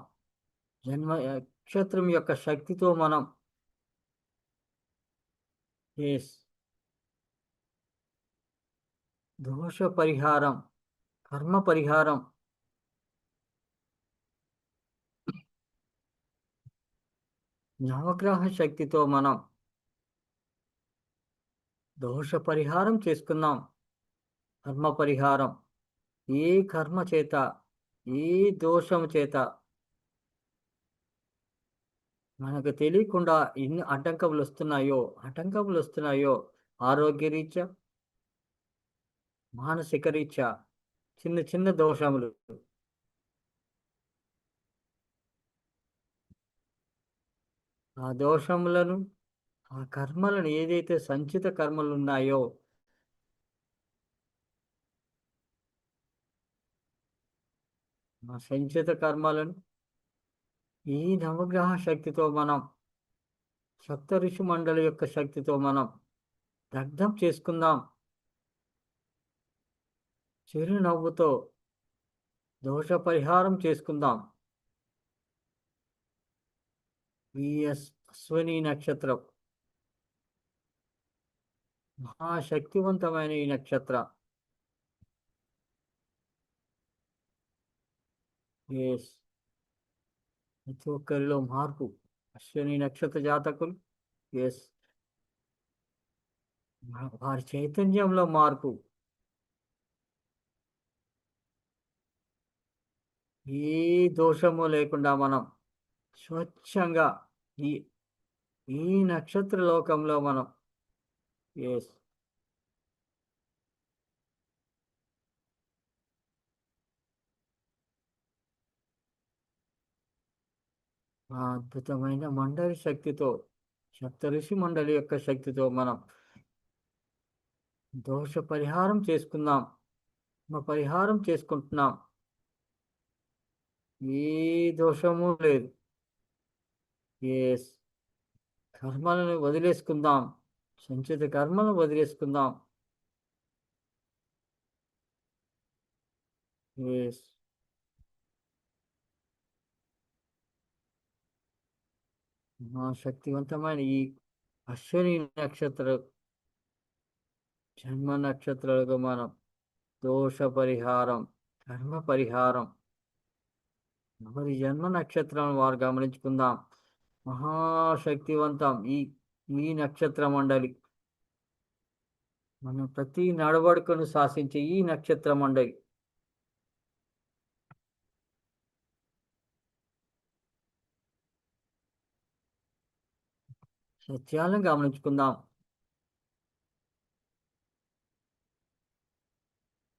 జన్మ నక్షత్రం యొక్క శక్తితో మనం ఎస్ దోష పరిహారం, కర్మ పరిహారం, నవగ్రహ శక్తితో మనం దోష పరిహారం చేసుకుందాం. కర్మ పరిహారం, ఏ కర్మ చేత, ఏ దోషం చేత మనకు తెలియకుండా ఎన్ని ఆటంకములు వస్తున్నాయో ఆరోగ్యరీత్యా, మానసిక రీత్యా, చిన్న చిన్న దోషములు, ఆ దోషములను, ఆ కర్మలను, ఏదైతే సంచిత కర్మలు ఉన్నాయో ఆ సంచిత కర్మలను ఈ నవగ్రహ శక్తితో మనం, సప్త ఋషి మండలి యొక్క శక్తితో మనం దగ్ధం చేసుకుందాం. చిరునవ్వుతో దోష పరిహారం చేసుకుందాం. విఎస్ అశ్విని నక్షత్రం మహాశక్తివంతమైన ఈ నక్షత్రం. ఎస్ ప్రతి ఒక్కరిలో మార్పు. అశ్విని నక్షత్ర జాతకులు ఎస్ వారి చైతన్యంలో మార్పు. ఏ దోషము లేకుండా మనం స్వచ్ఛంగా ఈ ఈ నక్షత్ర లోకంలో మనం ఎస్ ఆ అద్భుతమైన మండలి శక్తితో, సప్తఋషి మండలి యొక్క శక్తితో మనం దోష పరిహారం చేసుకుందాం. పరిహారం చేసుకుంటున్నాం. ఏ దోషము లేదు. ఎస్ కర్మలను వదిలేసుకుందాం, సంచిత కర్మలను వదిలేసుకుందాం. ఎస్ శక్తివంతమైన ఈ అశ్విని నక్షత్ర జన్మ నక్షత్రాలకు మనం దోష పరిహారం, కర్మ పరిహారం, ఎవరి జన్మ నక్షత్రం వారు గమనించుకుందాం. మహాశక్తివంతం ఈ ఈ నక్షత్ర మండలి, మనం ప్రతి నడవడుకను శాసించే ఈ నక్షత్ర మండలి. సత్యాలను గమనించుకుందాం.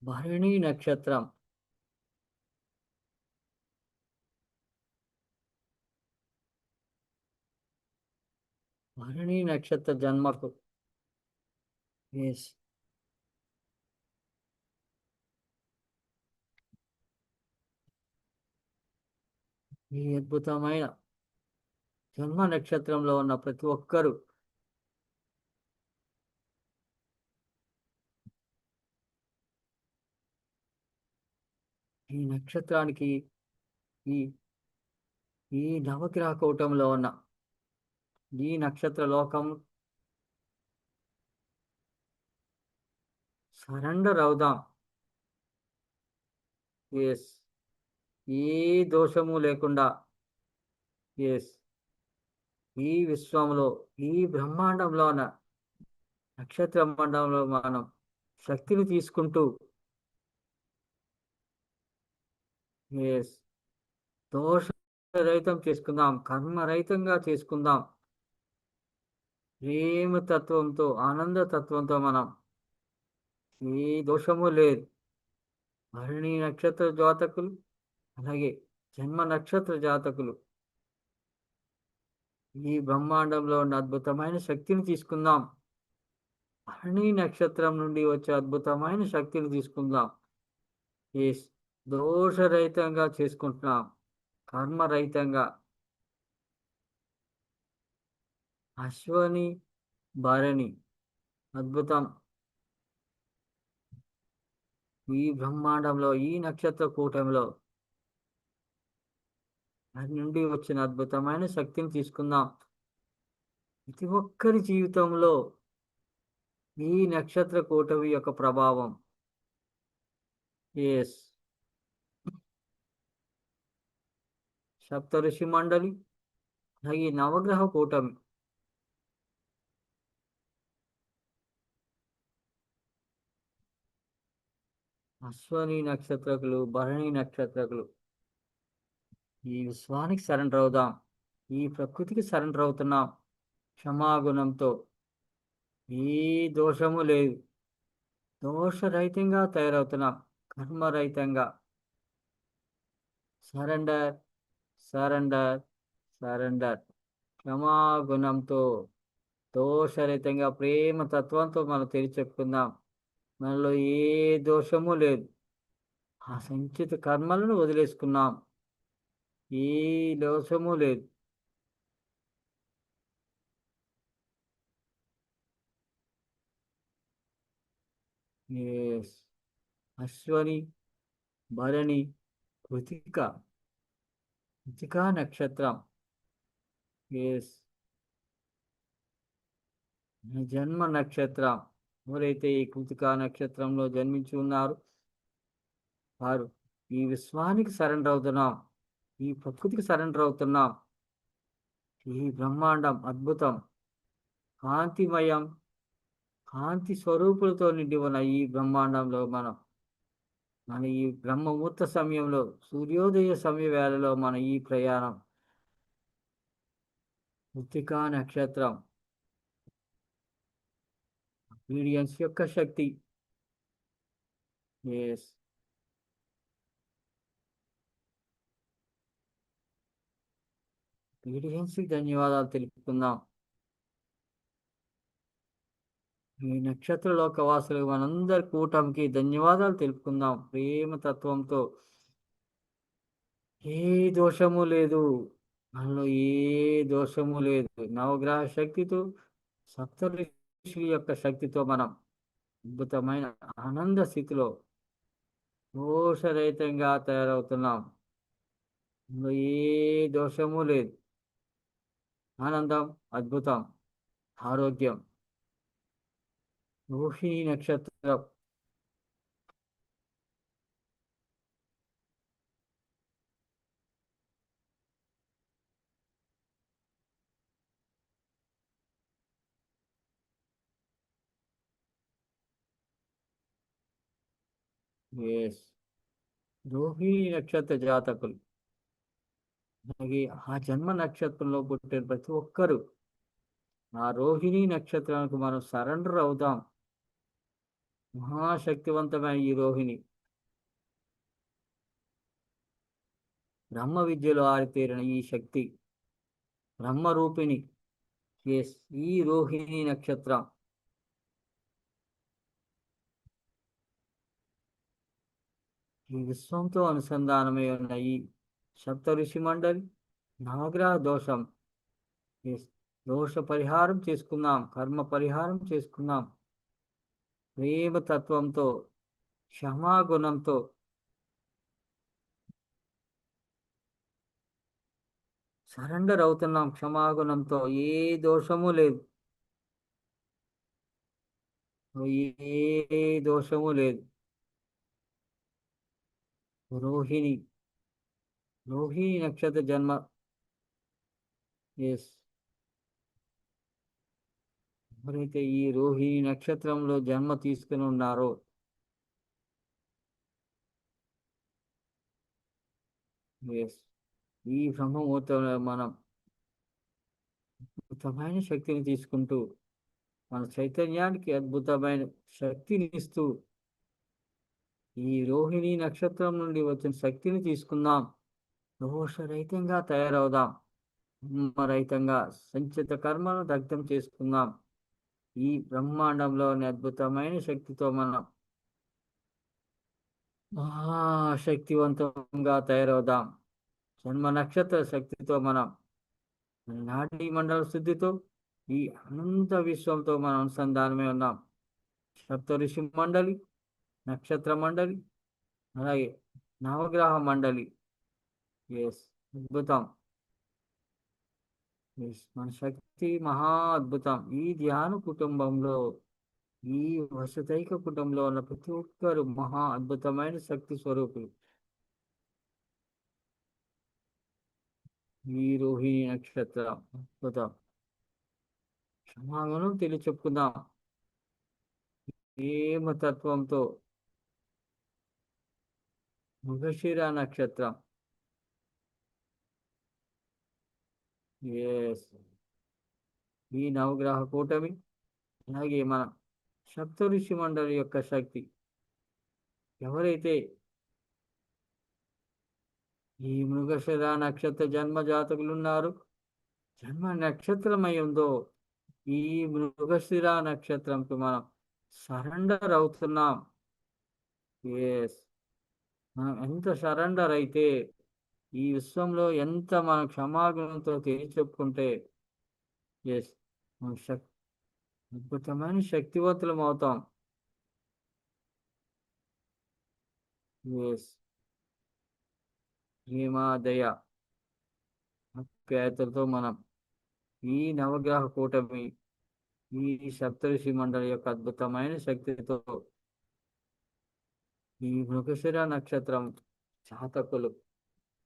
భరణి నక్షత్రం భరణి నక్షత్ర జన్మకు ఎస్ ఈ అద్భుతమైన జన్మ నక్షత్రంలో ఉన్న ప్రతి ఒక్కరూ ఈ నక్షత్రానికి, ఈ ఈ నవగ్రహ కూటంలో ఉన్న ఈ నక్షత్ర లోకం సరెండర్ అవుదాం. ఎస్ ఏ దోషము లేకుండా ఎస్ ఈ విశ్వంలో, ఈ బ్రహ్మాండంలో ఉన్న నక్షత్ర మండలంలో మనం శక్తిని తీసుకుంటూ ఎస్ దోష రహితం చేసుకుందాం, కర్మరహితంగా చేసుకుందాం. ప్రేమ తత్వంతో, ఆనంద తత్వంతో మనం ఏ దోషము లేదు. భరణి నక్షత్ర జాతకులు అలాగే జన్మ నక్షత్ర జాతకులు ఈ బ్రహ్మాండంలో ఉన్న అద్భుతమైన శక్తిని తీసుకుందాం. భరణి నక్షత్రం నుండి వచ్చే అద్భుతమైన శక్తిని తీసుకుందాం. ఈ దోషరహితంగా చేసుకుంటున్నాం, కర్మరహితంగా. అశ్వని, భరణి అద్భుతం. ఈ బ్రహ్మాండంలో ఈ నక్షత్ర కూటమిలో అది నుండి వచ్చిన అద్భుతమైన శక్తిని తీసుకుందాం. ప్రతి ఒక్కరి జీవితంలో ఈ నక్షత్ర కూటమి యొక్క ప్రభావం. ఎస్, సప్తఋషి మండలి అలాగే నవగ్రహ కూటమి అశ్వని నక్షత్రకులు, భరణి నక్షత్రకులు ఈ విశ్వానికి సరెండర్ అవుదాం. ఈ ప్రకృతికి సరెండర్ అవుతున్నాం. క్షమాగుణంతో ఏ దోషము లేదు, దోషరహితంగా తయారవుతున్నాం, కర్మరహితంగా. Surrender, surrender, surrender. క్షమాగుణంతో దోషరహితంగా ప్రేమ తత్వంతో మనం తెలియచెప్పుకుందాం. మనలో ఏ దోషము లేదు. ఆ సంచిత కర్మలను వదిలేసుకున్నాం. ఏ దోషము లేదు. ఎస్. అశ్వని, భరణి, కృతిక, కృతికా నక్షత్రం. ఎస్, జన్మ నక్షత్రం. ఎవరైతే ఈ కృతికా నక్షత్రంలో జన్మించి ఉన్నారు వారు ఈ విశ్వానికి సరెండర్ అవుతున్నాం, ఈ ప్రకృతికి సరెండర్ అవుతున్నాం. ఈ బ్రహ్మాండం అద్భుతం, కాంతిమయం, కాంతి స్వరూపులతో నిండి ఉన్న ఈ బ్రహ్మాండంలో మన ఈ బ్రహ్మముహూర్త సమయంలో, సూర్యోదయ సమయ వేళలో మన ఈ ప్రయాణం. కృత్తికా నక్షత్రం ఇంగ్రీడియంట్స్ యొక్క శక్తి. ఎస్, ఇంగ్రీడియంట్స్కి ధన్యవాదాలు తెలుపుకుందాం. ఈ నక్షత్ర లోకవాసులు మనందరి కూటమికి ధన్యవాదాలు తెలుపుకుందాం ప్రేమ తత్వంతో. ఏ దోషము లేదు, మనలో ఏ దోషము లేదు. నవగ్రహ శక్తితో, సప్త ఋషుల యొక్క శక్తితో మనం అద్భుతమైన ఆనంద స్థితిలో దోషరహితంగా తయారవుతున్నాం. అందులో ఏ దోషము లేదు. ఆనందం, అద్భుతం, ఆరోగ్యం. రోహిణి నక్షత్రం ఎస్, రోహిణి నక్షత్ర జాతకులు అలాగే ఆ జన్మ నక్షత్రంలో పుట్టిన ప్రతి ఒక్కరూ ఆ రోహిణి నక్షత్రానికి మనం సరెండర్ అవుదాం. మహాశక్తివంతమైన ఈ రోహిణి బ్రహ్మ విద్యలో ఆరితేరిన ఈ శక్తి బ్రహ్మరూపిణి. ఎస్, ఈ రోహిణి నక్షత్రం ఈ విశ్వంతో అనుసంధానమై ఉన్న ఈ సప్త ఋషి మండలి నవగ్రహ దోషం. ఎస్, దోష పరిహారం చేసుకుందాం, కర్మ పరిహారం చేసుకుందాం. ప్రేమ తత్వంతో, క్షమాగుణంతో సరెండర్ అవుతున్నాం. క్షమాగుణంతో ఏ దోషము లేదు, ఏ దోషము లేదు. రోహిణి, రోహిణి నక్షత్ర జన్మ. ఎస్, ఎవరైతే ఈ రోహిణి నక్షత్రంలో జన్మ తీసుకుని ఉన్నారో ఎస్, ఈ బ్రహ్మముహూర్తంలో మనం అద్భుతమైన శక్తిని తీసుకుంటూ మన చైతన్యానికి అద్భుతమైన శక్తిని ఇస్తూ ఈ రోహిణి నక్షత్రం నుండి వచ్చిన శక్తిని తీసుకుందాం. దోషరహితంగా తయారవుదాం. రహితంగా సంచిత కర్మను దగ్ధం చేసుకుందాం. ఈ బ్రహ్మాండంలోని అద్భుతమైన శక్తితో మనం మహాశక్తివంతంగా తయారవుదాం. జన్మ నక్షత్ర శక్తితో మనం నాడీ మండల శుద్ధితో ఈ అనంత విశ్వంతో మనం అనుసంధానమే ఉన్నాం. సప్తఋషి మండలి, నక్షత్ర మండలి, అలాగే నవగ్రహ మండలి. ఎస్, అద్భుతం. ఎస్, మన శక్తి మహా అద్భుతం. ఈ ధ్యాన కుటుంబంలో, ఈ వసుదైక కుటుంబంలో ఉన్న ప్రతి ఒక్కరు మహా అద్భుతమైన శక్తి స్వరూపులు. ఈ రోహిణి నక్షత్రం అద్భుతం. క్షమాగుణం తెలియచెప్పుకుందాం. ప్రేమతత్వంతో మృగశిర నక్షత్రం. ఎస్, ఈ నవగ్రహ కూటమి, అలాగే మన సప్తఋషి మండలి యొక్క శక్తి. ఎవరైతే ఈ మృగశిర నక్షత్ర జన్మ జాతకులు ఉన్నారు, జన్మ నక్షత్రమై ఉందో, ఈ మృగశిర నక్షత్రంకి మనం సరెండర్ అవుతున్నాం. ఎస్, మనం ఎంత సరెండర్ అయితే ఈ విశ్వంలో ఎంత మన క్షమాగుణంతో చెప్పుకుంటే, ఎస్, మనం అద్భుతమైన శక్తివంతులం అవుతాం. ఎస్, ప్రేమ, దయ, ఆప్యాయతలతో మనం ఈ నవగ్రహ కూటమి, ఈ సప్తఋషి మండలి యొక్క అద్భుతమైన శక్తితో ఈ మృగశిర నక్షత్రం జాతకులు,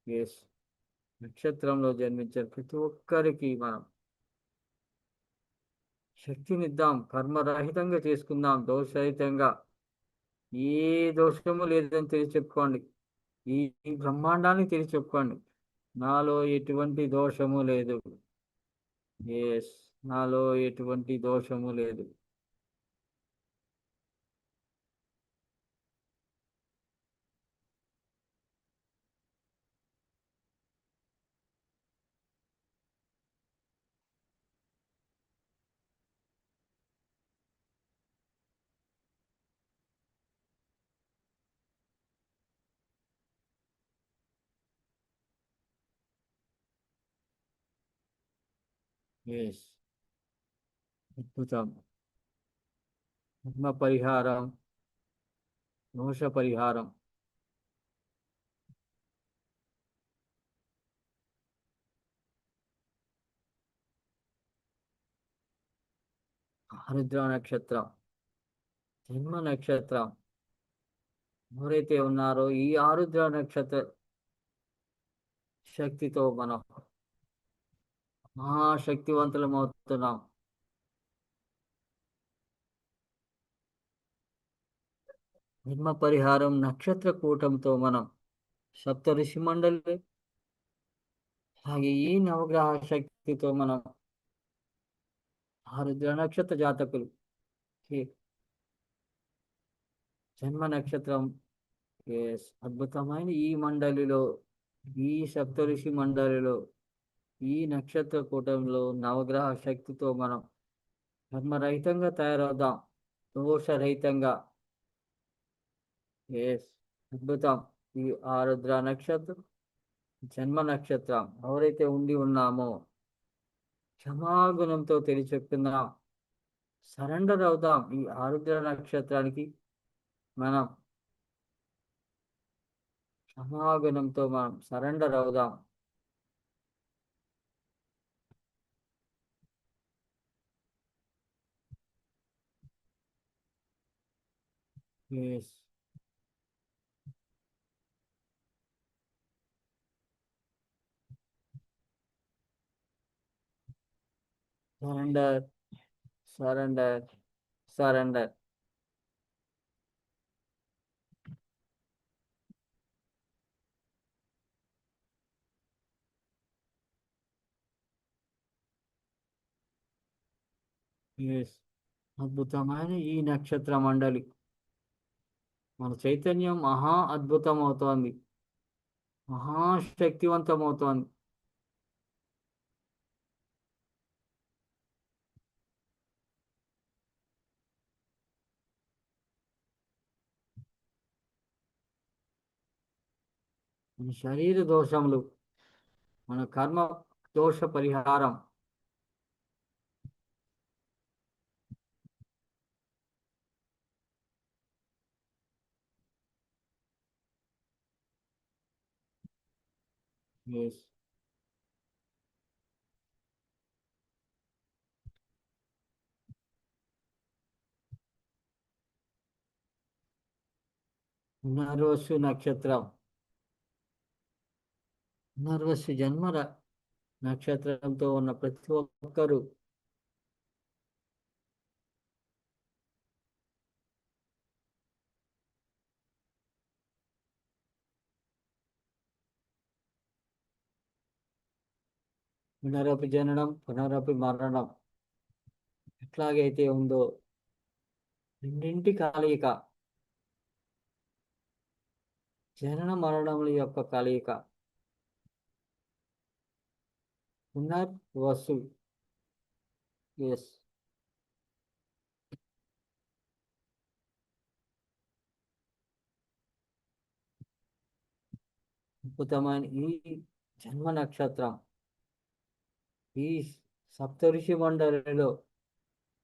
ఎస్, నక్షత్రంలో జన్మించిన ప్రతి ఒక్కరికి మనం శక్తినిద్దాం. కర్మరహితంగా చేసుకుందాం, దోషరహితంగా. ఏ దోషము లేదని తెలిసి చెప్పుకోండి. ఈ బ్రహ్మాండాన్ని తెలిసి చెప్పుకోండి, నాలో ఎటువంటి దోషము లేదు. ఎస్, నాలో ఎటువంటి దోషము లేదు. ఎస్, అద్భుతం. కర్మ పరిహారం, దోష పరిహారం. ఆరుద్ర నక్షత్రం జన్మ నక్షత్రం. ఎవరైతే ఉన్నారో ఈ ఆరుద్ర నక్షత్ర శక్తితో మనం మహాశక్తివంతులం అవుతున్నాం. జన్మ పరిహారం నక్షత్ర కూటంతో మనం సప్తఋషి మండలి, అలాగే ఈ నవగ్రహ శక్తితో మనం ఆరుద్ర నక్షత్ర జాతకులు, ఈ జన్మ నక్షత్రం. ఎస్, అద్భుతమైన ఈ మండలిలో, ఈ సప్తఋషి మండలిలో, ఈ నక్షత్ర కూటంలో నవగ్రహ శక్తితో మనం కర్మరహితంగా తయారవుదాం, దోషరహితంగా. ఎస్, అద్భుతం. ఈ ఆరుద్ర నక్షత్రం జన్మ నక్షత్రం ఎవరైతే ఉండి ఉన్నామో క్షమాగుణంతో తెలియచెప్తున్నాం, సరెండర్ అవుదాం. ఈ ఆరుద్ర నక్షత్రానికి మనం క్షమాగుణంతో మనం సరెండర్ అవుదాం. Yes, surrender, surrender, surrender. Yes, అద్భుతమైన ఈ నక్షత్ర మండలి మన చైతన్యం మహా అద్భుతం అవుతోంది, మహాశక్తివంతం అవుతోంది. మన శరీర దోషములు, మన కర్మ దోష పరిహారం. ఎస్. పునర్వసు నక్షత్రం, పునర్వసు నక్షత్రంతో ఉన్న ప్రతి ఒక్కరూ పునరపి జననం పునరపి మరణం ఎట్లాగైతే ఉందో, రెండింటి కలయిక, జనన మరణముల యొక్క కలయిక, పునర్వసు. ఎస్. అద్భుతమైన ఈ జన్మ నక్షత్రం, ఈ సప్తఋషి మండలిలో,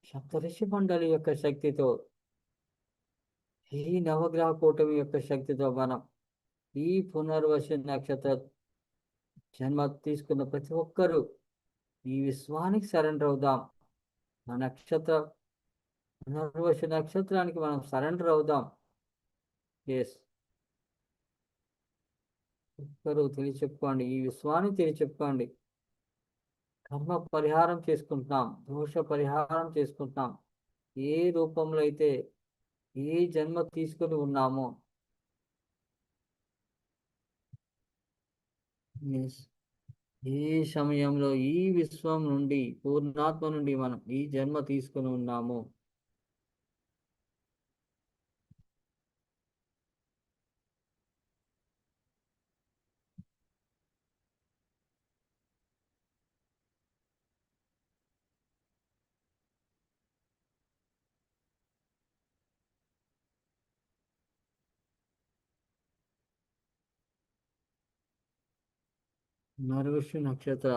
సప్తఋషి మండలి యొక్క శక్తితో, ఈ నవగ్రహ కూటమి యొక్క శక్తితో మనం ఈ పునర్వసు నక్షత్ర జన్మ తీసుకున్న ప్రతి ఒక్కరూ ఈ విశ్వానికి సరెండర్ అవుదాం. ఆ పునర్వసు నక్షత్రానికి మనం సరెండర్ అవుదాం. ఎస్. ఒక్కరు తెలియచెప్పుకోండి, ఈ విశ్వాన్ని తెలియచెప్పుకోండి. కర్మ పరిహారం చేసుకుంటున్నాం, దోష పరిహారం చేసుకుంటున్నాం. ఏ రూపంలో అయితే ఏ జన్మ తీసుకొని ఉన్నామో, ఎస్, ఈ సమయంలో ఈ విశ్వం నుండి, పూర్ణాత్మ నుండి మనం ఈ జన్మ తీసుకొని ఉన్నాము. నరవిష్ణు నక్షత్ర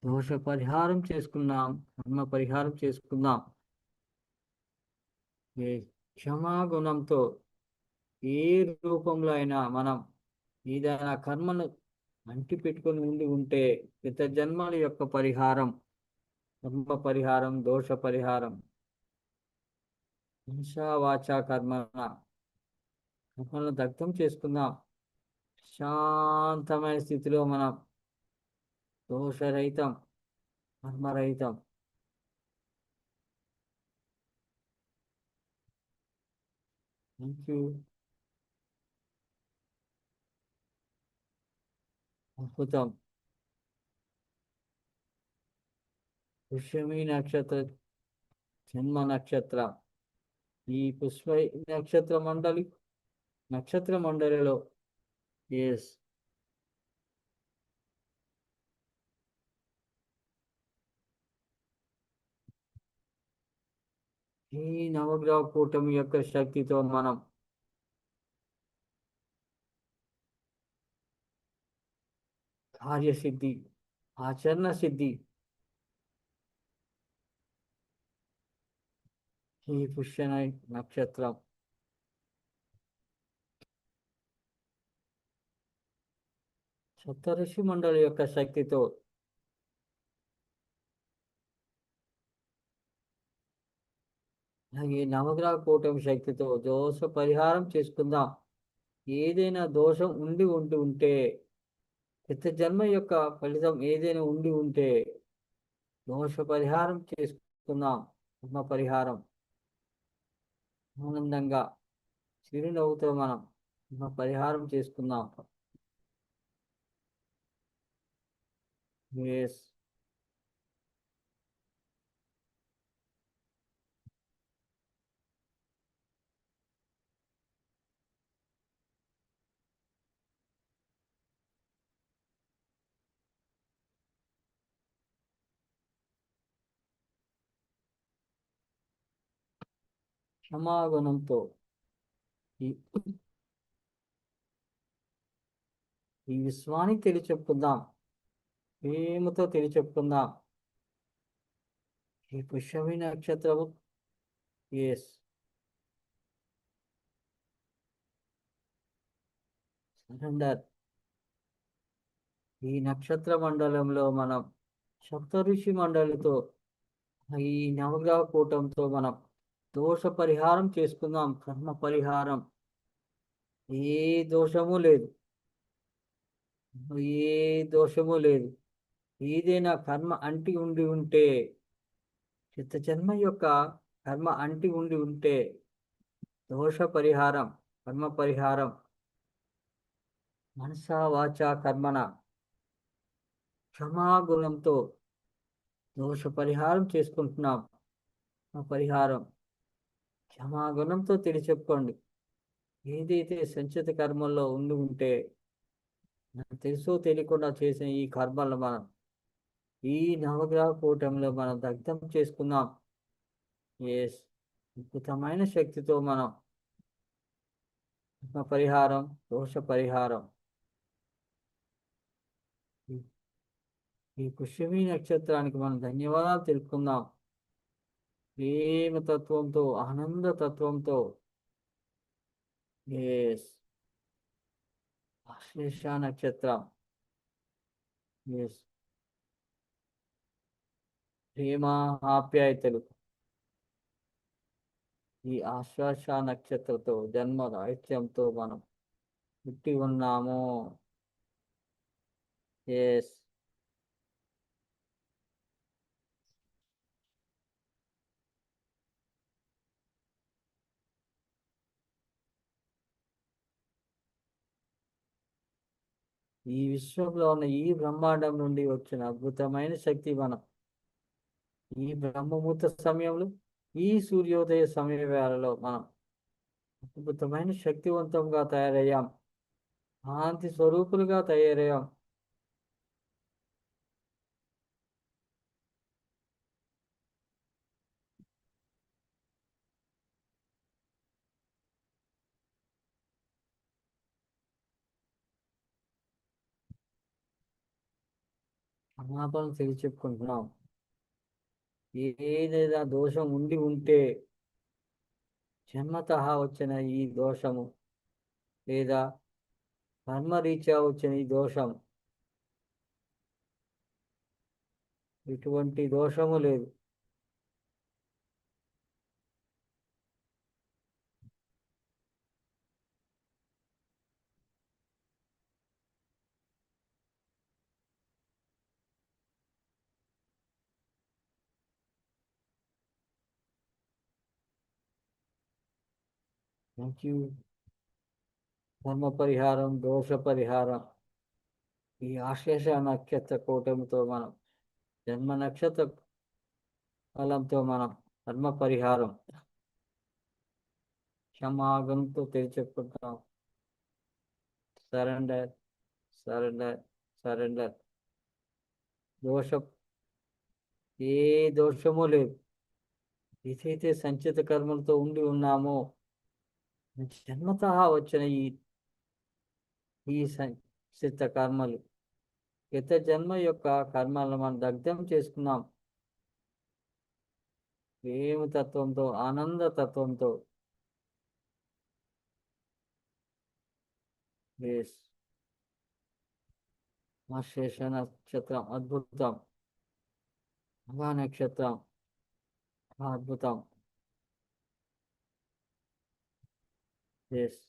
దోష పరిహారం చేసుకున్నాం, కర్మ పరిహారం చేసుకుందాం. ఏ క్షమాగుణంతో ఏ రూపంలో అయినా మనం ఏదైనా కర్మను అంటి పెట్టుకొని ఉండి ఉంటే, గత జన్మల యొక్క పరిహారం, కర్మ పరిహారం, దోష పరిహారం, హింసా వాచా కర్మలను దగ్ధం చేసుకుందాం. శాంతమైన స్థితిలో మనం దోషరహితం, కర్మరహితం. Thank you. అద్భుతం. పుష్యమి నక్షత్ర జన్మ నక్షత్రం, ఈ పుష్ప నక్షత్ర మండలిలో, ఎస్, ఈ నవగ్రహ కూటమి యొక్క శక్తితో మనం కార్యసిద్ధి, ఆచరణ సిద్ధి, ఈ పుష్య నక్షత్రం, సప్తఋషి మండలి యొక్క శక్తితో ఈ నవగ్రహ కూటమి శక్తితో దోష పరిహారం చేసుకుందాం. ఏదైనా దోషం ఉంటే, గత జన్మ యొక్క ఫలితం ఏదైనా ఉంటే దోష పరిహారం చేసుకుందాం. కర్మ పరిహారం. ఆనందంగా చిరునవ్వుతో మనం కర్మ పరిహారం చేసుకుందాం. ఎస్. క్షమాగుణంతో ఈ ఈ విశ్వానికి తెలియచెప్పుకుందాం, ప్రేమతో తెలియచెప్పుకుందాం. ఈ పుష్యమి నక్షత్రము ఎస్ సరెండర్. ఈ నక్షత్ర మండలంలో మనం సప్తఋషి మండలితో ఈ నవగ్రహ కూటంతో మనం దోష పరిహారం చేసుకుందాం. కర్మ పరిహారం, ఏ దోషము లేదు, ఏ దోషము లేదు. ఏదైనా కర్మ అంటి ఉండి ఉంటే, చిత్త జన్మ యొక్క కర్మ అంటి ఉండి ఉంటే దోష పరిహారం, కర్మ పరిహారం మనసా వాచ కర్మణ క్షమాగుణంతో దోష పరిహారం చేసుకుంటున్నాం. ఆ పరిహారం క్షమాగుణంతో తెలియచెప్పుకోండి. ఏదైతే సంచిత కర్మల్లో ఉండి ఉంటే, నాకు తెలుసో తెలియకుండా చేసిన ఈ కర్మలు మనం ఈ నవగ్రహ కూటమిలో మనం దగ్ధం చేసుకుందాం. ఎస్, అద్భుతమైన శక్తితో మనం పరిహారం, దోష పరిహారం. ఈ ఈ పుష్యమి నక్షత్రానికి మనం ధన్యవాదాలు తెలుపుకుందాం. ప్రేమ తత్వంతో, ఆనంద తత్వంతో. ఎస్, ఆశ్లేష నక్షత్రం. ఎస్, ప్రేమ ఆప్యాయతలు. ఈ ఆశ్లేష నక్షత్రంతో జన్మ రాహిత్యంతో మనం పుట్టి ఉన్నాము. ఎస్, ఈ విశ్వంలో ఉన్న ఈ బ్రహ్మాండం నుండి వచ్చిన అద్భుతమైన శక్తి మనం ఈ బ్రహ్మముహూర్త సమయంలో, ఈ సూర్యోదయ సమయ వేళలో మనం అద్భుతమైన శక్తివంతంగా తయారయ్యాం, శాంతి స్వరూపులుగా తయారయ్యాం. క్షమాపణలు తెలియచెప్పుకుంటున్నాం. ఏదైనా దోషం ఉండి ఉంటే, జన్మత వచ్చిన ఈ దోషము లేదా కర్మరీత్యా వచ్చిన ఈ దోషం, ఎటువంటి దోషము లేదు. Thank you. ధర్మ పరిహారం, దోష పరిహారం. ఈ ఆశ్లేష నక్షత్ర కూటమితో మనం జన్మ నక్షత్ర ఫలంతో మనం ధర్మ పరిహారం క్షమాగంతో తెలియచెప్పుకుంటాం. Surrender, surrender, surrender. దోషం, ఏ దోషము లేదు. ఏదైతే సంచిత కర్మలతో ఉండి ఉన్నామో, జన్మత వచ్చిన ఈ సంచిత కర్మలు, గత జన్మ యొక్క కర్మలను మనం దగ్ధం చేసుకున్నాం. ప్రేమ తత్వంతో, ఆనంద తత్వంతో. ఎస్, ఆశ్లేష నక్షత్రం అద్భుతం, మఘా నక్షత్రం అద్భుతం. ఎస్,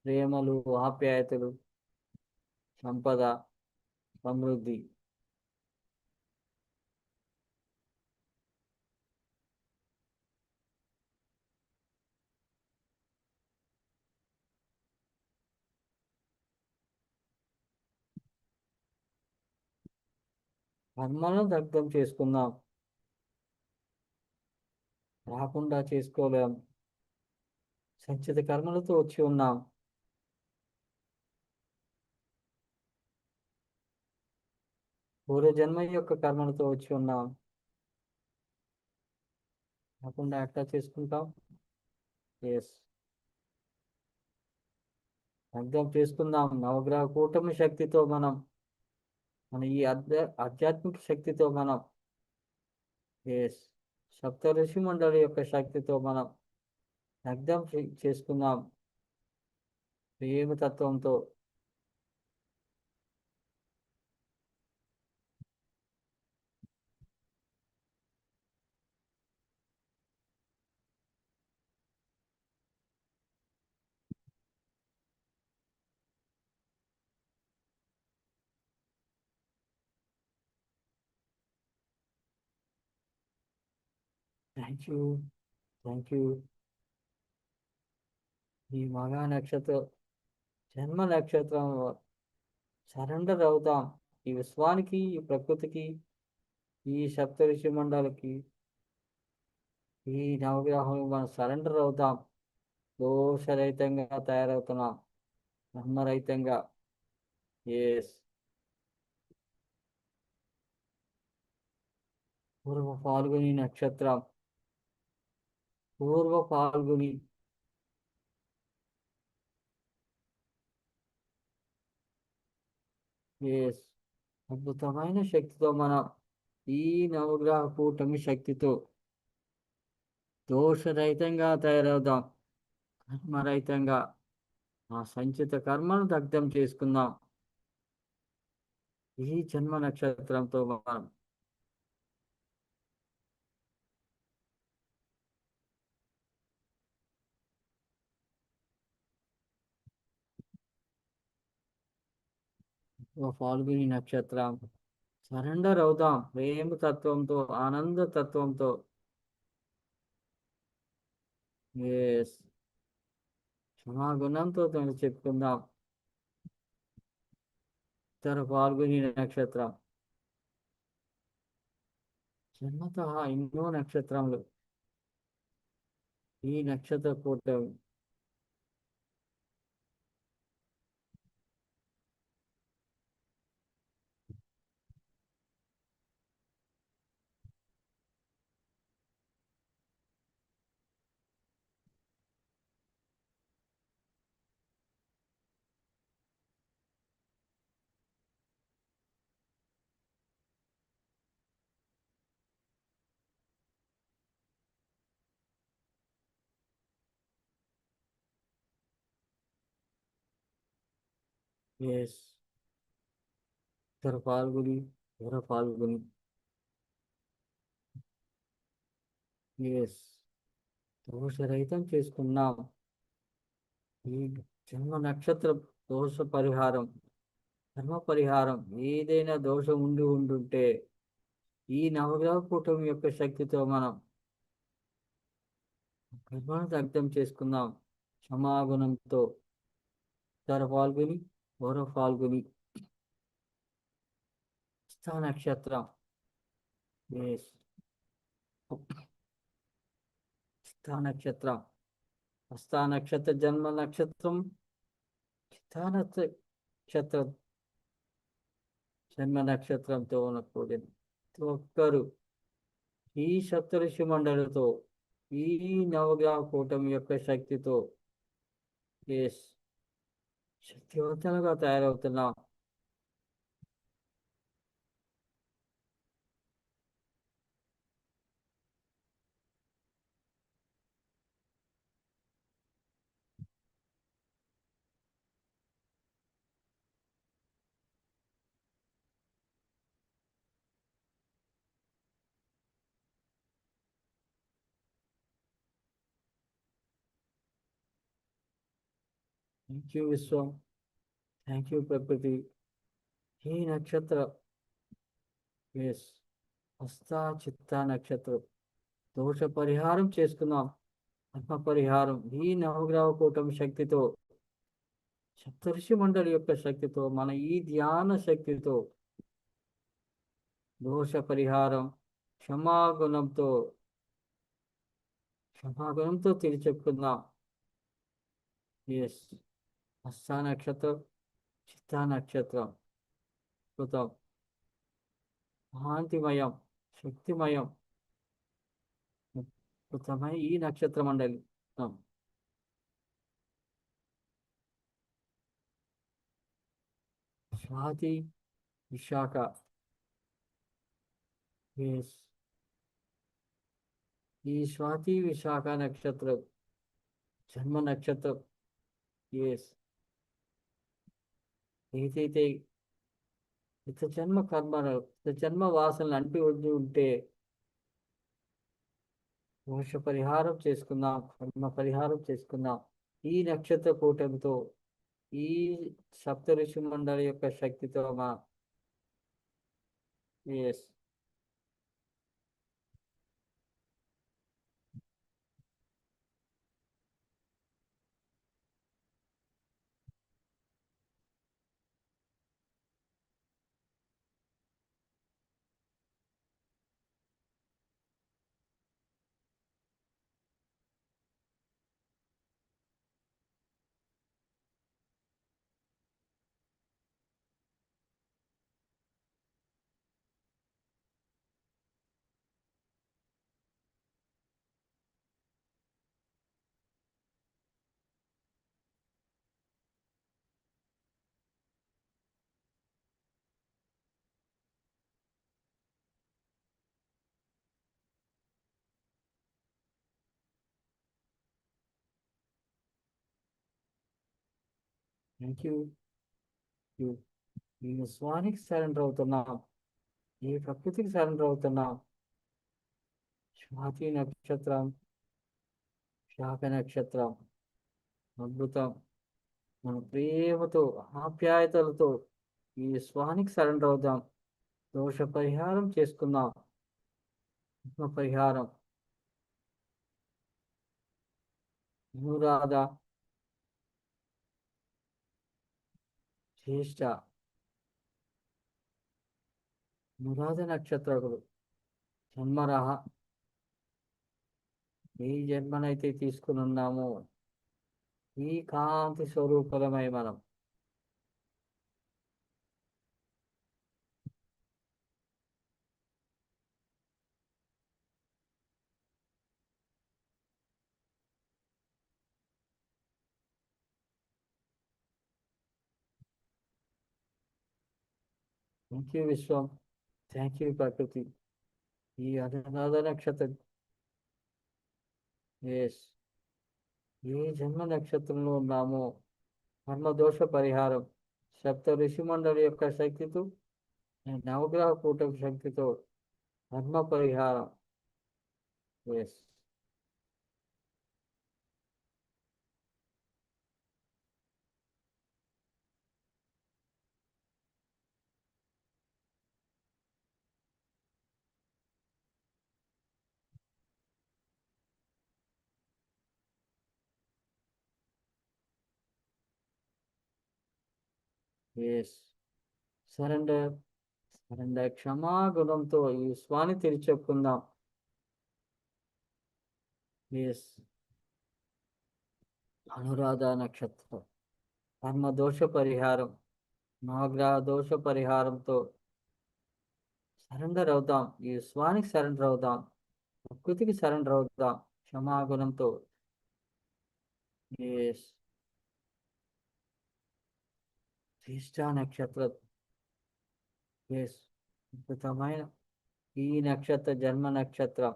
ప్రేమలు, ఆప్యాయతలు, సంపద, సమృద్ధి. కర్మలను దగ్ధం చేసుకుందాం. రాకుండా చేసుకోలేం. సంచిత కర్మలతో వచ్చి ఉన్నాం. పూర్వజన్మ యొక్క కర్మలతో వచ్చి ఉన్నాం. రాకుండా ఎట్లా చేసుకుంటాం? ఎస్. అర్థం చేసుకుందాం. నవగ్రహ కూటమి శక్తితో మనం మన ఈ ఆధ్యాత్మిక శక్తితో మనం ఎస్ సప్త ఋషి మండలి యొక్క శక్తితో మనం అర్థం చేసుకుందాం ప్రేమతత్వంతో. Thank you. Thank you. ఈ మగా నక్షత్రం జన్మ నక్షత్రం సరెండర్ అవుతాం ఈ విశ్వానికి, ఈ ప్రకృతికి, ఈ సప్తఋషి మండలికి, ఈ నవగ్రహం మనం సరెండర్ అవుతాం. దోషరహితంగా తయారవుతున్నాం, ధర్మరహితంగా. ఎస్. పూర్వ పాల్గొని నక్షత్రం, పూర్వ పాల్గొని ఎస్ అద్భుతమైన శక్తితో మనం ఈ నవగ్రహ కూటమి శక్తితో దోషరహితంగా తయారవుదాం, కర్మరహితంగా. ఆ సంచిత కర్మను దగ్ధం చేసుకుందాం ఈ జన్మ నక్షత్రంతో మనం. ఓ ఫాల్గుని నక్షత్రం సరెండర్ అవుదాం ప్రేమ తత్వంతో, ఆనంద తత్వంతో. ఎస్ క్షమాగుణంతో తను చెప్పుకుందాం. ఇతర ఫాల్గుని నక్షత్రం జన్మత ఎన్నో నక్షత్రములు ఈ నక్షత్ర కూటమి. ఎస్ ఇతర ఫాల్గుని, ఇతర ఫాల్గుని. ఎస్ దోషరహితం చేసుకున్నాం ఈ జన్మ నక్షత్ర దోష పరిహారం, ధర్మ పరిహారం. ఏదైనా దోషం ఉండుంటే ఈ నవగ్రహ కూటమి యొక్క శక్తితో మనం కర్మను దగ్ధం చేసుకుందాం క్షమాగుణంతో. ఉత్తర ఫాల్గుని, పూర్వ ఫాల్గుని, హస్త నక్షత్రం. ఎస్ హస్త నక్షత్రం, హస్త నక్షత్ర జన్మ నక్షత్రం, చిత్తా నక్షత్ర జన్మ నక్షత్రంతో కూడిన ప్రతి ఒక్కరు ఈ సప్తఋషి మండలితో, ఈ నవగ్రహ కూటమి యొక్క శక్తితో ఎస్ శక్తివంతంగా తయారవుతున్నాం. Thank you Vishwam, thank you ప్రకృతి. ఈ నక్షత్ర ఎస్ హస్త చిత్త నక్షత్రం దోష పరిహారం చేసుకుందాం, ఆత్మ పరిహారం ఈ నవగ్రహ కూటమి శక్తితో, సప్తఋషి మండలి యొక్క శక్తితో, మన ఈ ధ్యాన శక్తితో దోష పరిహారం క్షమాగుణంతో, క్షమాగుణంతో తెలియచెప్పుకుందాం. ఎస్ హస్త నక్షత్రం, చిత్తా నక్షత్రం అద్భుతం, కాంతిమయం, శక్తిమయం, అద్భుతమైన ఈ నక్షత్ర మండలి స్వాతి విశాఖ. ఎస్. ఈ స్వాతి విశాఖ నక్షత్రం జన్మ నక్షత్రం. ఎస్. ఏదైతే ఇత జన్మ కర్మలు ఇత జన్మ వాసనలు అంటి ఉండి ఉంటే దోష పరిహారం చేసుకుందాం, కర్మ పరిహారం చేసుకుందాం. ఈ నక్షత్ర కూటమితో, ఈ సప్త ఋషి మండలి యొక్క శక్తితో మా. ఎస్. Thank you. ఈ స్వానికి సరెండర్ అవుతున్నాం, ఈ ప్రకృతికి సరెండర్ అవుతున్నాం. స్వాతి నక్షత్రం, శాఖ నక్షత్రం అద్భుతం. మన ప్రేమతో, ఆప్యాయతలతో ఈ స్వానికి సరెండర్ అవుదాం. దోష పరిహారం చేసుకుందాం. ఆత్మ పరిహారం. అనురాధ, జ్యేష్ఠ, అనురాధ నక్షత్రకుడు జన్మరహ. ఏ జన్మనైతే తీసుకుని ఉన్నామో ఈ కాంతి స్వరూపలమై మనం. Thank you Vishwam, thank you ప్రకృతి. ఈ అనురాధ నక్షత్రం. ఎస్. ఏ జన్మ నక్షత్రంలో ఉన్నామో కర్మదోష పరిహారం సప్త ఋషి మండలి యొక్క శక్తితో, నవగ్రహ కూటమి శక్తితో కర్మ పరిహారం. ఎస్. ఎస్. సరెండర్. సరెండర్. క్షమాగుణంతో ఈ స్వామి తెరిచెప్పుకుందాం. ఎస్. అనురాధ నక్షత్రం కర్మ దోష పరిహారం, నవగ్రహ దోష పరిహారంతో సరెండర్ అవుదాం. ఈ స్వానికి సరెండర్ అవుదాం. ప్రకృతికి సరెండర్ అవుదాం క్షమాగుణంతో. ఎస్. జ్యేష్ఠ నక్షత్రం. ఎస్. అద్భుతమైన ఈ నక్షత్ర జన్మ నక్షత్రం.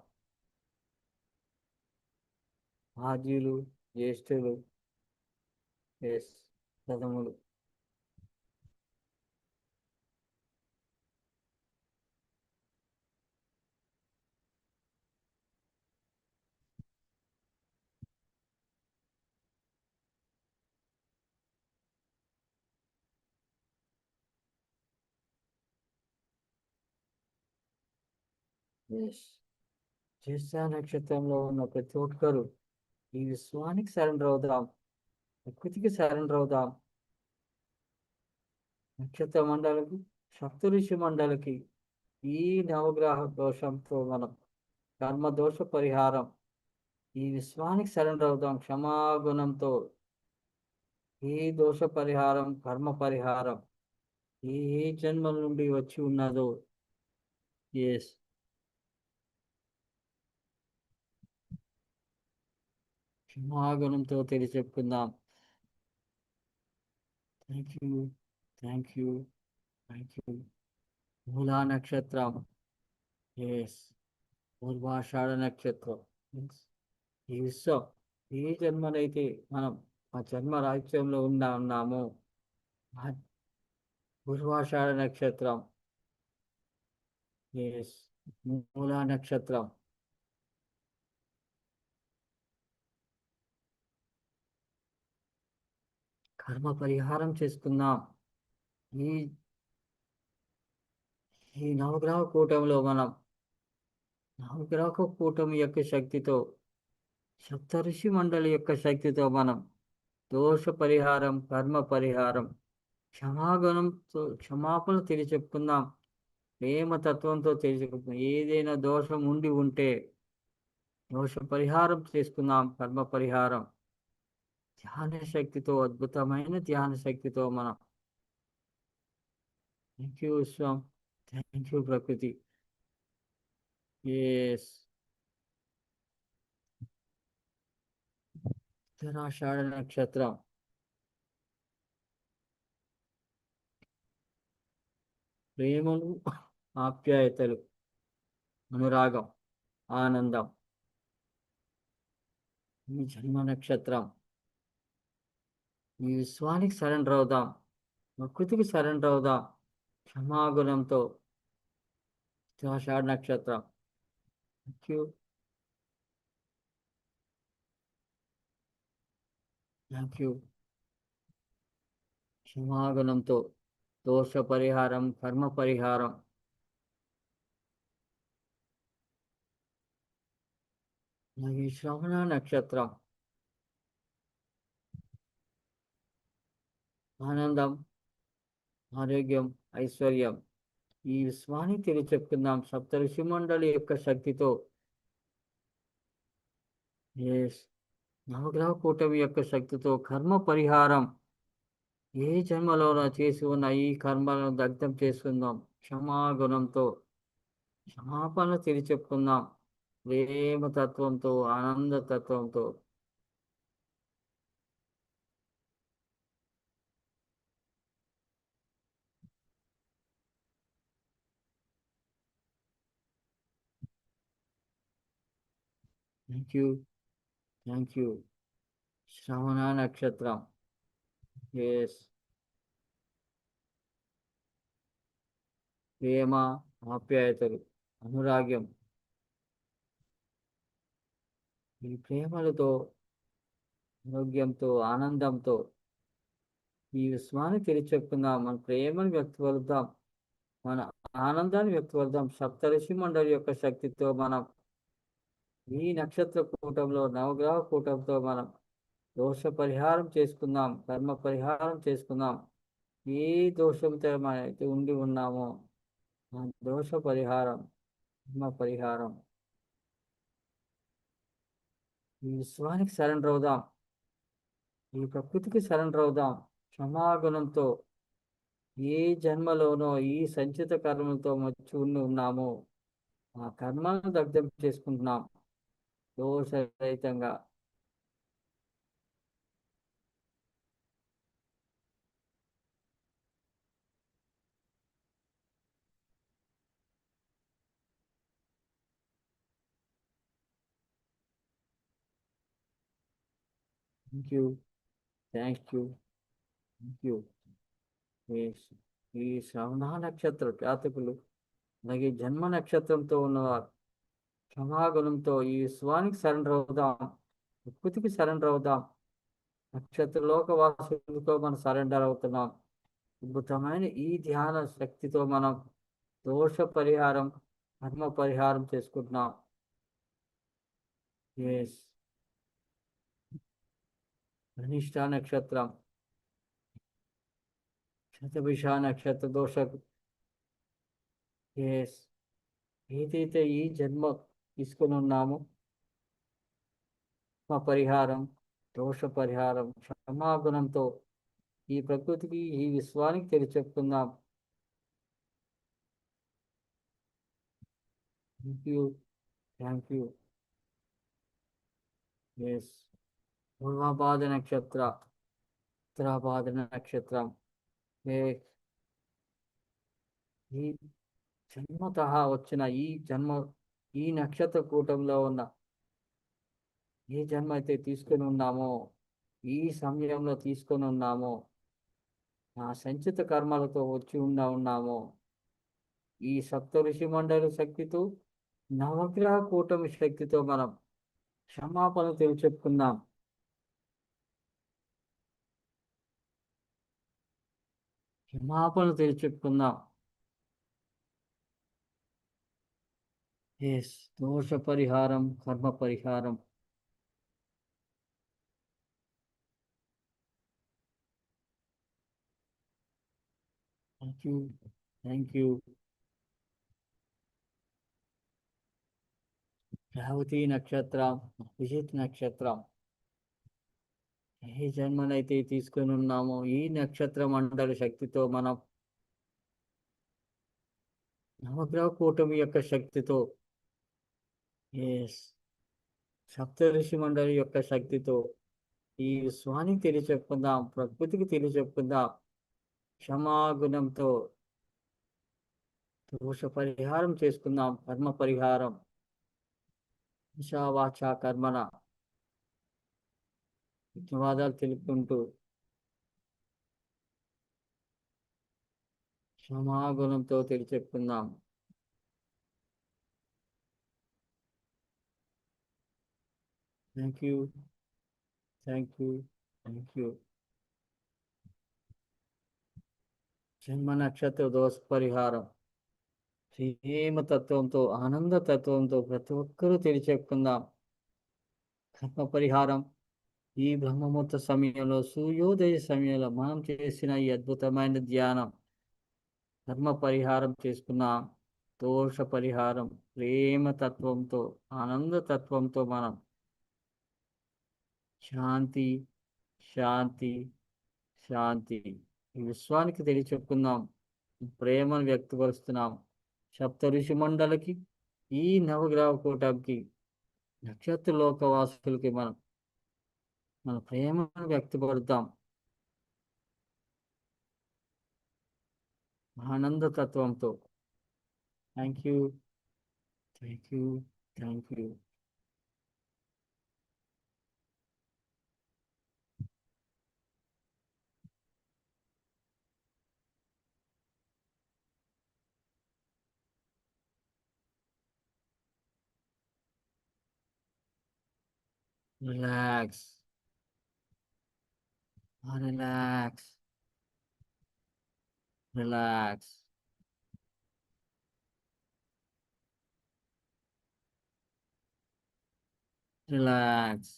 ఆద్యులు, జ్యేష్ఠులు. ఎస్. ప్రథములు. ఎస్. జ్యేష్ఠ నక్షత్రంలో ఉన్న ప్రతి ఒక్కరు ఈ విశ్వానికి సరెండర్ అవుదాం. ప్రకృతికి సరెండర్ అవుదాం. నక్షత్ర మండలికి, సప్తఋషి మండలికి ఈ నవగ్రహ దోషంతో మనం కర్మ దోష పరిహారం ఈ విశ్వానికి సరెండర్ అవుదాం క్షమాగుణంతో. ఈ దోష పరిహారం, కర్మ పరిహారం ఏ ఏ జన్మల నుండి వచ్చి ఉన్నదో. ఎస్. క్షమాగుణంతో తెలిసి చెప్పుకుందాం. Thank you. Thank you. Thank you. మూలా నక్షత్రం. ఎస్. పూర్వాషాఢ నక్షత్రం. ఎస్. ఈ విశ్వం ఏ జన్మనైతే మనం ఆ జన్మ రాజ్యంలో ఉన్నామో ఆ పూర్వాషాఢ నక్షత్రం. ఎస్. మూలా నక్షత్రం. కర్మ పరిహారం చేసుకుందాం. ఈ ఈ నవగ్రహ కూటమిలో మనం నవగ్రహ కూటమి యొక్క శక్తితో సప్తఋషి మండలి యొక్క శక్తితో మనం దోష పరిహారం, కర్మ పరిహారం, క్షమాగుణంతో క్షమాపణ తెలియచెప్పుకుందాం. ప్రేమ తత్వంతో తెలియచెప్పుకుందాం. ఏదైనా దోషం ఉండి ఉంటే దోష పరిహారం చేసుకుందాం. కర్మ పరిహారం ధ్యాన శక్తితో, అద్భుతమైన ధ్యాన శక్తితో మనం. Thank you Vishwam. Thank you ప్రకృతి. ఎస్. ఉత్తరాషాఢ నక్షత్రం. ప్రేమలు, ఆప్యాయతలు, అనురాగం, ఆనందం. ఈ జన్మ నక్షత్రం. ఈ విశ్వానికి సరెండర్ అవుదాం. ప్రకృతికి సరెండర్ అవుదాం. క్షమాగుణంతో. ఉత్తరాషాఢ నక్షత్రం. Thank you. Thank you. క్షమాగుణంతో దోష పరిహారం, కర్మ పరిహారం. ఈ శ్రవణ నక్షత్రం. ఆనందం, ఆరోగ్యం, ఐశ్వర్యం. ఈ విశ్వాన్ని తెలియచెప్పుకుందాం సప్తఋషి మండలి యొక్క శక్తితో. ఎస్. నవగ్రహ కూటమి యొక్క శక్తితో కర్మ పరిహారం. ఏ జన్మలోనో చేసి ఉన్న ఈ కర్మలను దగ్ధం చేసుకుందాం. క్షమాగుణంతో క్షమాపణ తెలియచెప్పుకుందాం. ప్రేమ తత్వంతో, ఆనంద తత్వంతో. Thank you. Thank you. Shravana నక్షత్రం. ఎస్. ప్రేమ, ఆప్యాయతలు, అనురాగ్యం. ఈ ప్రేమలతో, ఆరోగ్యంతో, ఆనందంతో ఈ విశ్వాన్ని తెలియచెప్పుకుందాం. మన ప్రేమను వ్యక్తపరుద్దాం. మన ఆనందాన్ని వ్యక్తపరుద్దాం. సప్తఋషి మండలి యొక్క శక్తితో మనం ఈ నక్షత్ర కూటంలో, నవగ్రహ కూటంతో మనం దోష పరిహారం చేసుకుందాం. కర్మ పరిహారం చేసుకుందాం. ఏ దోషంతో మనం అయితే ఉండి ఉన్నామో ఆ దోష పరిహారం, కర్మ పరిహారం. ఈ విశ్వానికి సరెండర్ అవుదాం. ఈ ప్రకృతికి సరెండర్ అవుదాం. క్షమాగుణంతో ఏ జన్మలోనో ఈ సంచిత కర్మలతో మచ్చి ఉండి ఉన్నామో ఆ కర్మలను దగ్ధం చేసుకుంటున్నాం దోషరహితంగా. Thank you. Thank you. Thank you. ఈ శ్రవణ నక్షత్ర జాతకులు అలాగే జన్మ నక్షత్రంతో ఉన్నవారు క్షమాగుణంతో ఈ విశ్వానికి సరెండర్ అవుదాం. ప్రకృతికి సరెండర్ అవుదాం. నక్షత్రలోక వాసులతో మనం సరెండర్ అవుతున్నాం. అద్భుతమైన ఈ ధ్యాన శక్తితో మనం దోష పరిహారం, కర్మ పరిహారం చేసుకుంటున్నాం. ఎస్. ధనిష్ట నక్షత్రం. శతభిష నక్షత్ర దోష. ఎస్. ఏదైతే ఈ జన్మ తీసుకుని ఉన్నామో కర్మ పరిహారం, దోష పరిహారం, క్షమాగుణంతో ఈ ప్రకృతికి, ఈ విశ్వానికి తెలియచెప్పుకుందాం. Thank you. Thank you. Yes. Purvabhadra నక్షత్ర, ఉత్తరాభాద నక్షత్రం. ఎస్. ఈ జన్మతః వచ్చిన ఈ నక్షత్ర కూటంలో ఉన్న ఏ జన్మ అయితే తీసుకొని ఉన్నామో, ఈ సమయంలో తీసుకొని ఉన్నామో, ఆ సంచిత కర్మలతో వచ్చి ఉన్నామో, ఈ సప్త ఋషి మండలి శక్తితో, నవగ్రహ కూటమి శక్తితో మనం క్షమాపణ చెప్పుకుందాం. క్షమాపణ చెప్పుకుందాం. ఎస్, దోష పరిహారం, కర్మ పరిహారం. Thank you, thank you. Revathi నక్షత్రం, విజిత్ నక్షత్రం, ఏ జన్మనైతే తీసుకొని ఉన్నామో ఈ నక్షత్ర మండలి శక్తితో మనం నవగ్రహ కూటమి యొక్క శక్తితో, ఎస్, సప్తఋషి మండలి యొక్క శక్తితో ఈ విశ్వానికి తెలియచెప్పుకుందాం, ప్రకృతికి తెలియచెప్పుకుందాం. క్షమాగుణంతో దోష పరిహారం చేసుకుందాం, కర్మ పరిహారం. వాచ కర్మన ధన్యవాదాలు తెలుపుకుంటూ క్షమాగుణంతో తెలియచెప్పుకుందాం. Thank you, thank you, thank you. జన్మ నక్షత్ర దోష పరిహారం ప్రేమ తత్వంతో, ఆనంద తత్వంతో ప్రతి ఒక్కరూ తెలియచెప్పుకుందాం. కర్మ పరిహారం ఈ బ్రహ్మముహూర్త సమయంలో, సూర్యోదయ సమయంలో మనం చేసిన ఈ అద్భుతమైన ధ్యానం కర్మ పరిహారం చేసుకున్నాం. దోష పరిహారం ప్రేమ తత్వంతో, ఆనంద తత్వంతో మనం శాంతి, శాంతి, శాంతి ఈ విశ్వానికి తెలియచెప్పుకుందాం. ప్రేమను వ్యక్తపరుస్తున్నాం. సప్త ఋషి మండలికి, ఈ నవగ్రహ కూటమికి, నక్షత్ర లోకవాసులకి మన ప్రేమను వ్యక్తపరుద్దాం. ఆనంద తత్వంతో. Thank you, thank you, thank you. Relax, relax, relax. Relax.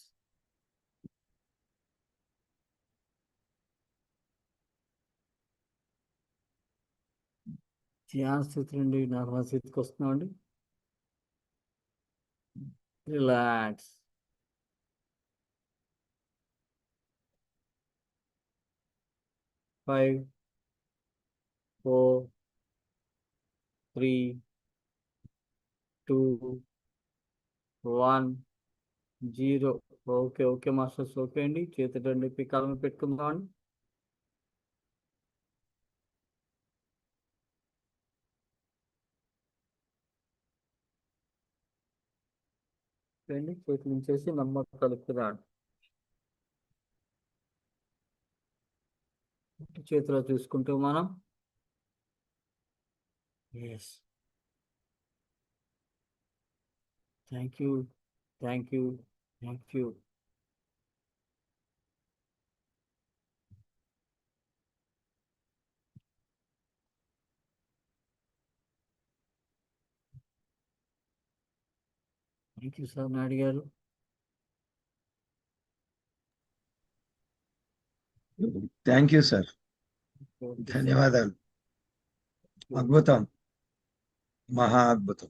ధ్యాన స్థితి నుండి నర్వస్ స్థితికి వస్తున్నామండి. Relax. 5, 4, 3, 2, 1, 0. Okay, okay masters, okay అండి. చేతి రెండు పికాలను పెట్టుకుందామండి. అండి చేతులు ఉంచేసి నమ్మకం కలుపుతున్నాడు. చేతిలో చూసుకుంటూ మనం yes, thank you, thank you, thank you. Thank you sir Naidu గారు. Thank you sir, okay sir. ధన్యవాదాలు. అద్భుతం, మహా అద్భుతం.